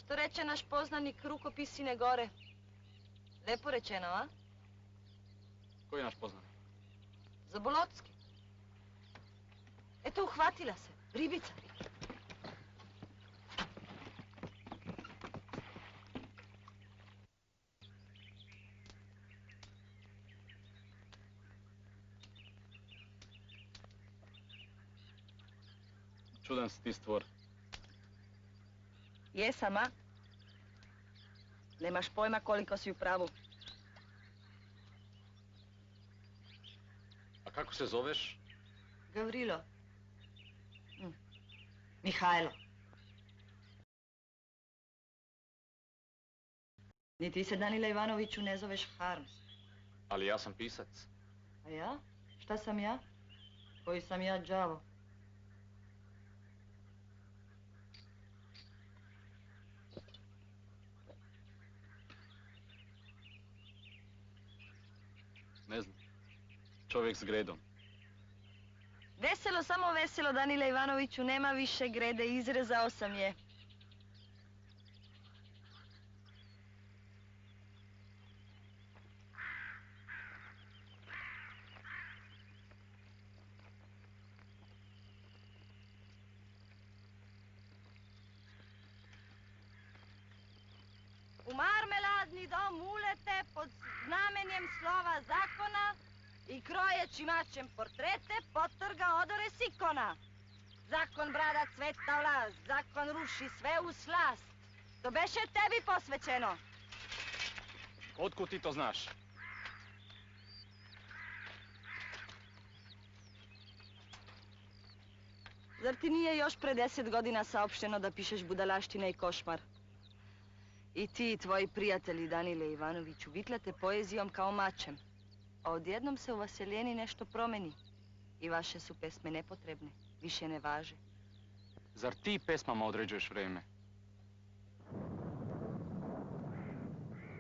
Speaker 7: Što reče naš poznanik Rukopisine gore? Lepo rečeno, a?
Speaker 6: Koji je naš poznanik?
Speaker 7: Zabolotski. Eto, uhvatila se. Ribica.
Speaker 6: Čudan si ti stvor.
Speaker 7: Jesam, a? Nemaš pojma koliko si u pravu.
Speaker 6: A kako se zoveš?
Speaker 7: Gavrilo. Mihajlo. Ni ti se, Danile Ivanoviću, ne zoveš Harms.
Speaker 6: Ali ja sam pisac.
Speaker 7: A ja? Šta sam ja? Koji sam ja, đavo?
Speaker 6: Ne znam. Čovjek s gredom.
Speaker 7: Veselo, samo veselo, Danile Ivanoviću, nema više grede, izrezao sam je. U marmeladni dom ulete pod znamenjem slova zakona i krojeći mačem portrete potrga odore sikona. Zakon brada cveta vlast, zakon ruši sve u slast. To beše tebi posvećeno.
Speaker 6: Otkud ti to znaš?
Speaker 7: Zar ti nije još pre 10 godina saopšteno da pišeš budalaštine i košmar? I ti i tvoji prijatelji, Danile Ivanoviću, vitlate poezijom kao mačem. A odjednom se u Vaseljeni nešto promeni. I vaše su pesme nepotrebne, više ne važe.
Speaker 6: Zar ti pesmama određuješ vreme?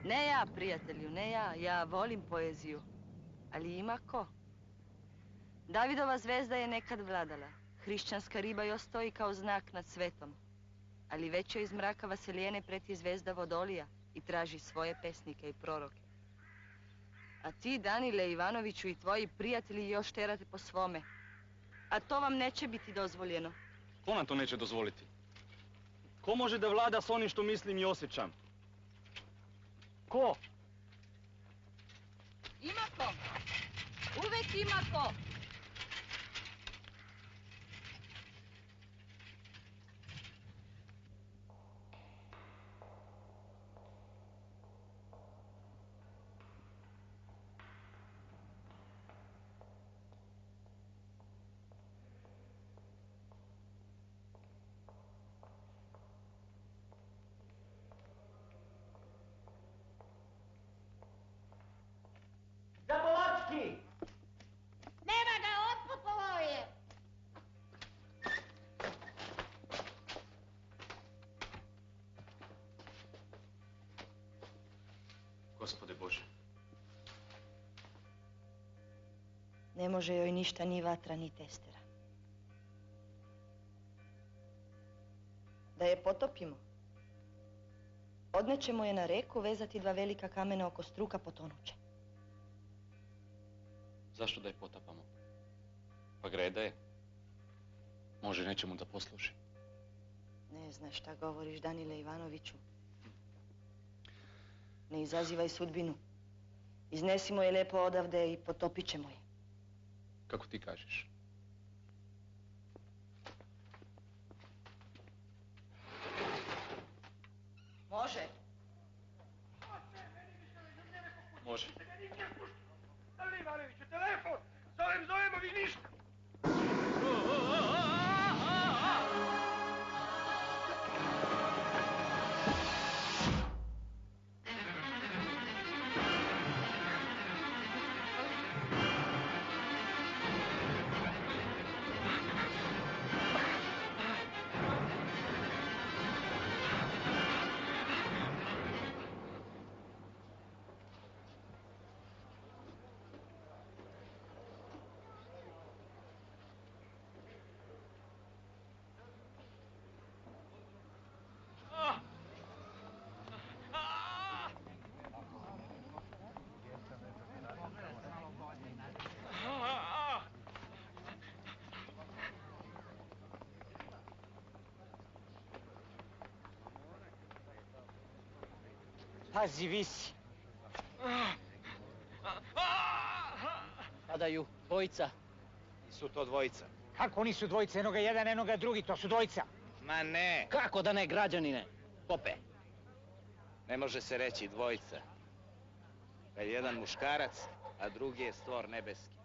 Speaker 7: Ne ja, prijatelju, ne ja. Ja volim poeziju. Ali ima ko? Davidova zvezda je nekad vladala. Hrišćanska riba još stoji kao znak nad svetom. Ali već joj iz mraka Vaseljene preti zvezda Vodolija i traži svoje pesnike i proroke. A ti, Danile Ivanoviću, i tvoji prijatelji još terate po svome. A to vam neće biti dozvoljeno.
Speaker 6: Ko nam to neće dozvoliti?
Speaker 12: Ko može da vlada s onim što mislim i osjećam? Ko?
Speaker 11: Ima ko. Uvek ima ko.
Speaker 2: Zapovački!
Speaker 4: Nema ga, otputovao je.
Speaker 6: Gospode Bože.
Speaker 7: Ne može joj ništa ni vatra, ni testera. Da je potopimo. Odnećemo je na reku, vezati 2 velika kamena oko struka, potonuće.
Speaker 6: Zašto da je potapamo? Pa Greda je. Može nečemu da posluži.
Speaker 7: Ne znaš šta govoriš, Danile Ivanoviću. Ne izazivaj sudbinu. Iznesimo je lijepo odavde i potopit ćemo je.
Speaker 6: Kako ti kažeš?
Speaker 7: Može.
Speaker 6: Može.
Speaker 2: Danile Ivanoviću, telefon! Zovemo, vi ništa!
Speaker 19: Pazi, visi. Padaju dvojica.
Speaker 3: Nisu to dvojica.
Speaker 19: Kako nisu dvojica? Eno ga jedan, eno ga drugi, to su dvojica.
Speaker 3: Ma ne.
Speaker 19: Kako da ne, građanine? Pope.
Speaker 3: Ne može se reći dvojica. Da je jedan muškarac, a drugi je stvor nebeski.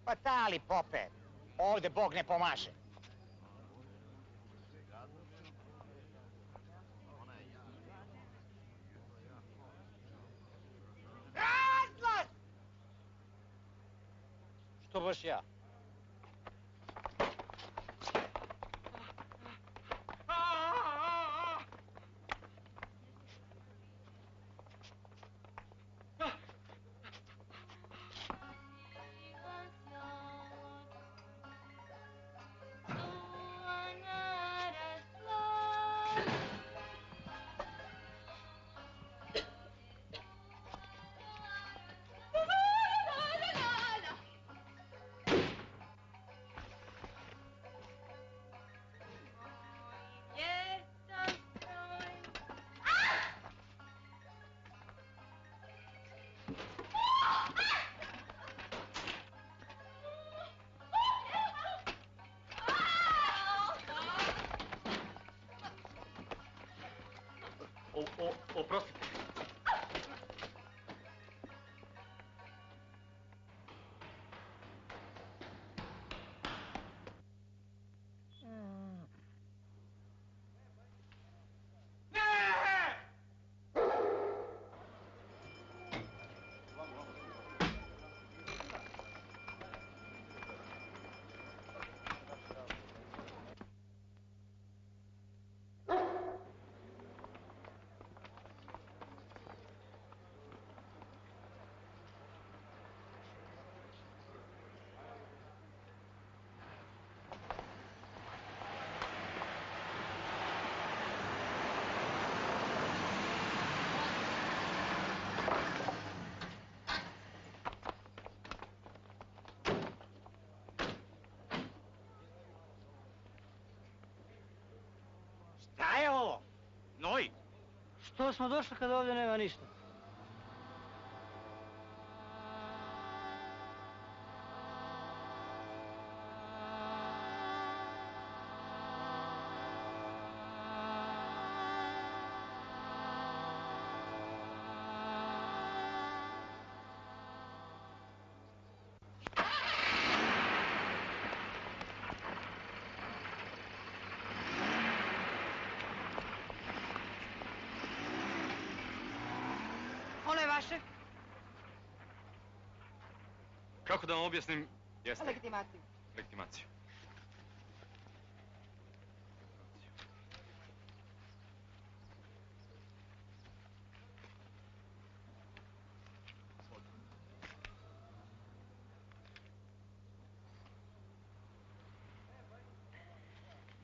Speaker 19: Pa tali, pope. Ovde Bog ne pomaže.
Speaker 2: Atlas!
Speaker 19: Što baš ja?
Speaker 12: Oprostite.
Speaker 19: je ovo?
Speaker 3: Noj!
Speaker 16: Što smo došli kad ovdje nema ništa?
Speaker 11: Ono je vaše?
Speaker 6: Kako da vam objasnim? Jeste.
Speaker 11: Legitimaciju.
Speaker 6: Legitimaciju.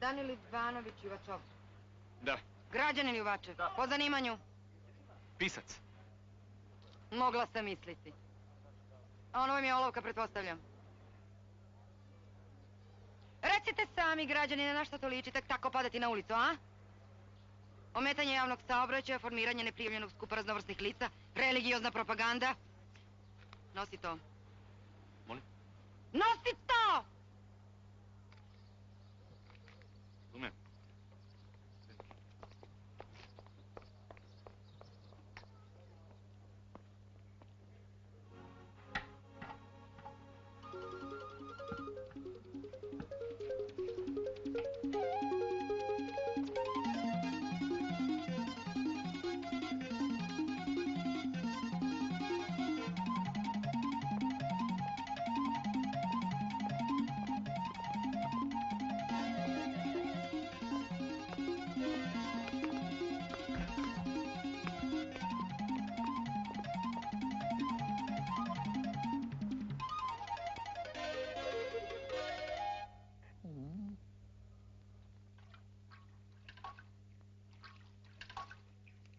Speaker 11: Danil Ivanović Juvačov.
Speaker 6: Da.
Speaker 11: Građanin Juvačev. Po zanimanju.
Speaker 6: Pisac.
Speaker 11: Mogla sam misliti. A ono vam je olovka, pretpostavljam. Recite sami, građanine, na šta to liči tek tako padati na ulicu, a? Ometanje javnog saobraćaja, formiranje neprijavljenog skupa raznovrsnih lica, religiozna propaganda. Nosi to.
Speaker 6: Molim?
Speaker 11: Nosi to!
Speaker 6: Razumem.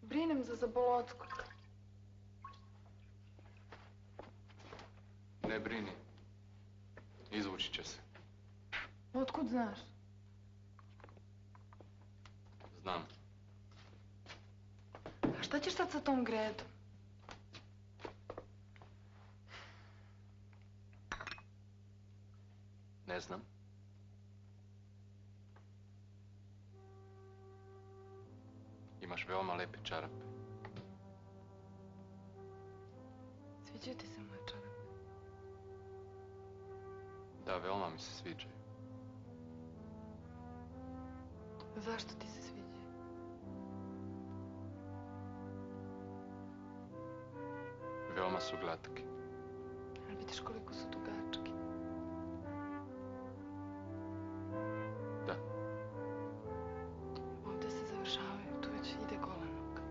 Speaker 15: Brinem za Zabolotku.
Speaker 6: Ne brini. Izvući će se.
Speaker 15: Otkud znaš?
Speaker 6: Znam.
Speaker 15: A šta ćeš sad sa tom Gredom?
Speaker 6: Ne znam. Imaš veoma lepe čarape.
Speaker 15: Sviđaju ti se moje čarape?
Speaker 6: Da, veoma mi se sviđaju.
Speaker 15: Zašto ti se sviđaju?
Speaker 6: Veoma su glatke.
Speaker 15: Ali vidiš koliko su dugački.
Speaker 6: Da.
Speaker 15: Ovdje se završavaju, tu već ide gola noga.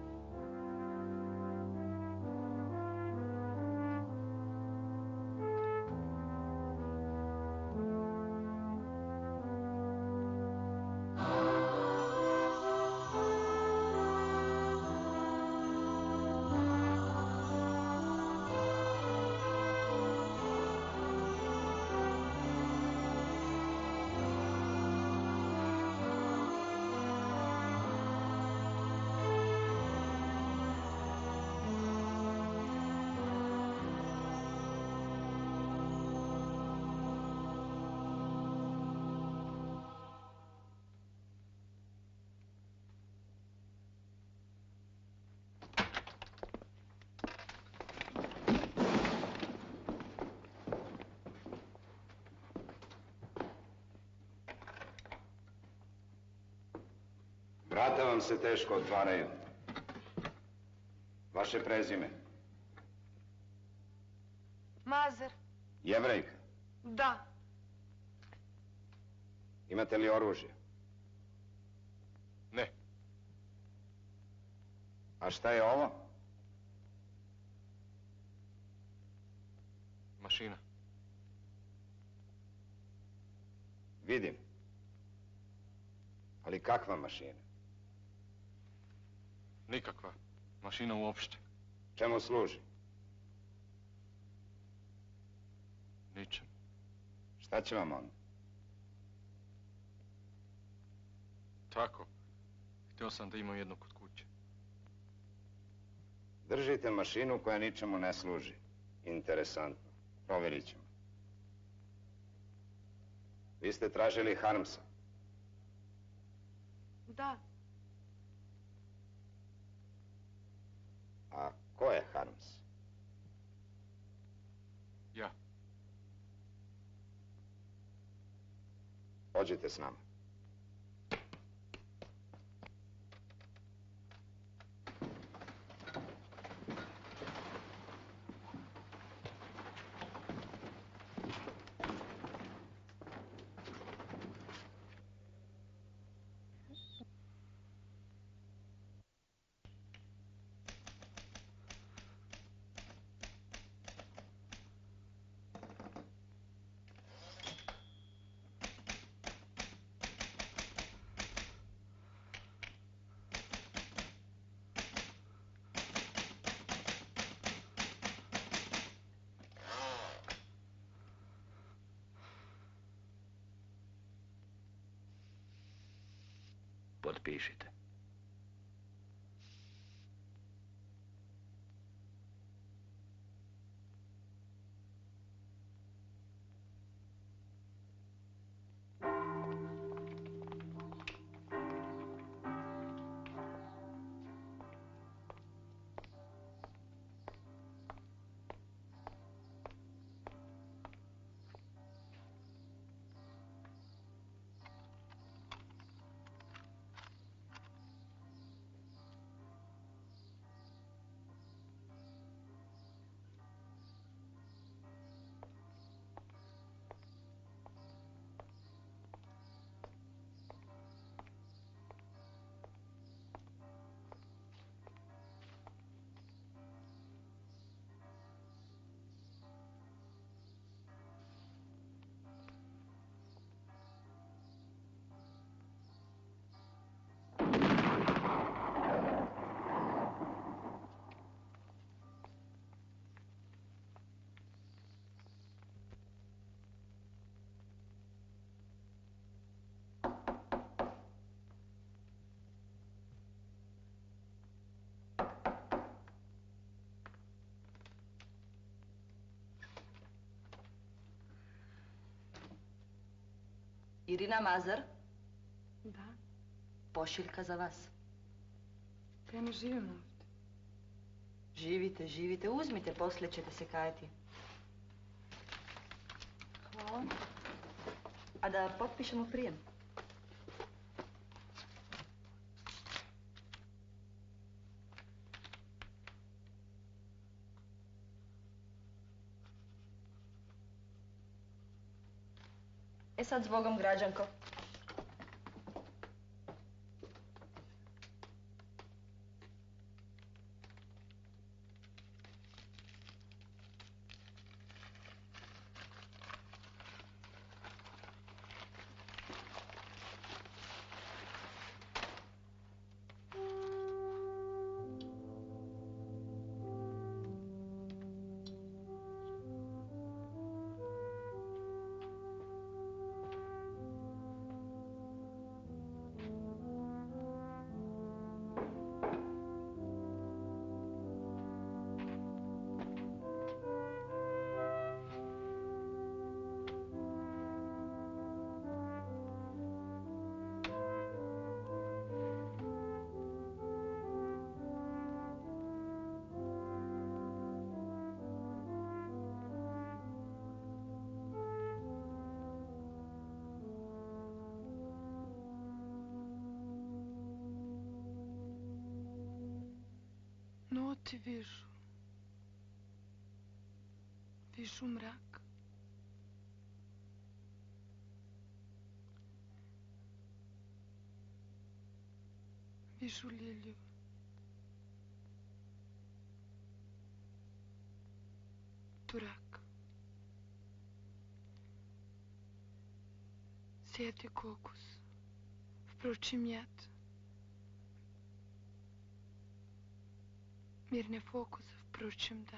Speaker 1: Vrata vam se teško otvaraju. Vaše prezime?
Speaker 15: Mazer.
Speaker 1: Jevrejka.
Speaker 15: Da.
Speaker 1: Imate li oružje?
Speaker 6: Ne.
Speaker 1: A šta je ovo?
Speaker 6: Mašina.
Speaker 1: Vidim. Ali kakva mašina?
Speaker 6: Nikakva. Mašina uopšte.
Speaker 1: Čemu služi?
Speaker 6: Ničem.
Speaker 1: Šta će vam on?
Speaker 6: Tako. Htio sam da imam jednu kod kuće.
Speaker 20: Držite mašinu koja ničemu ne služi. Interesantno. Provjerit ćemo. Vi ste tražili Harmsa.
Speaker 15: Da.
Speaker 20: A ko je Harms?
Speaker 6: Ja.
Speaker 20: Pođite s nama.
Speaker 13: Potpišite.
Speaker 7: Irina Mazar,
Speaker 15: Da.
Speaker 7: pošiljka za vas.
Speaker 15: Ja ne živim ovdje.
Speaker 7: Živite, živite, uzmite, poslije ćete se kajati.
Speaker 15: Hvala.
Speaker 7: A da potpišemo prijem. E sad zbogom, građanko.
Speaker 15: Noti vižu. Vižu mrak. Vižu lilju. Turak. Sjeti kokus. Впрочем, нет. Мирный фокус, впрочем, да.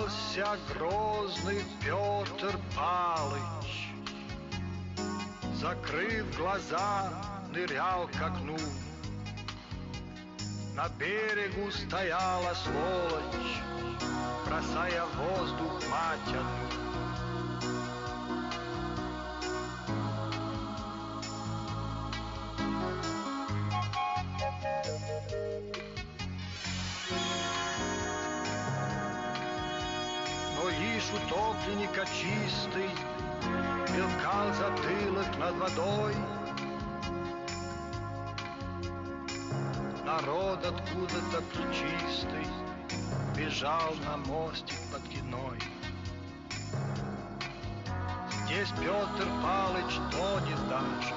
Speaker 8: Упался грозный Петр Палыч, закрыв глаза, нырял к окну. На берегу стояла сволочь, бросая в воздух мать одну. Но лишь утопленника чистый мелкал затылок над водой. Народ откуда-то плечистый бежал на мостик под Двиной. Здесь Петр Палыч тонет даже,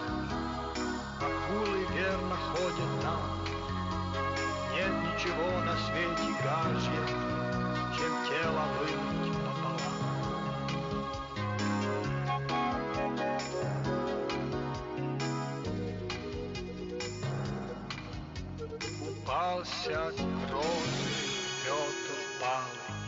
Speaker 8: акулы верно ходят там. Нет ничего на свете гаже, чем тело вымыть пополам. Упался грозный Петр Палыч,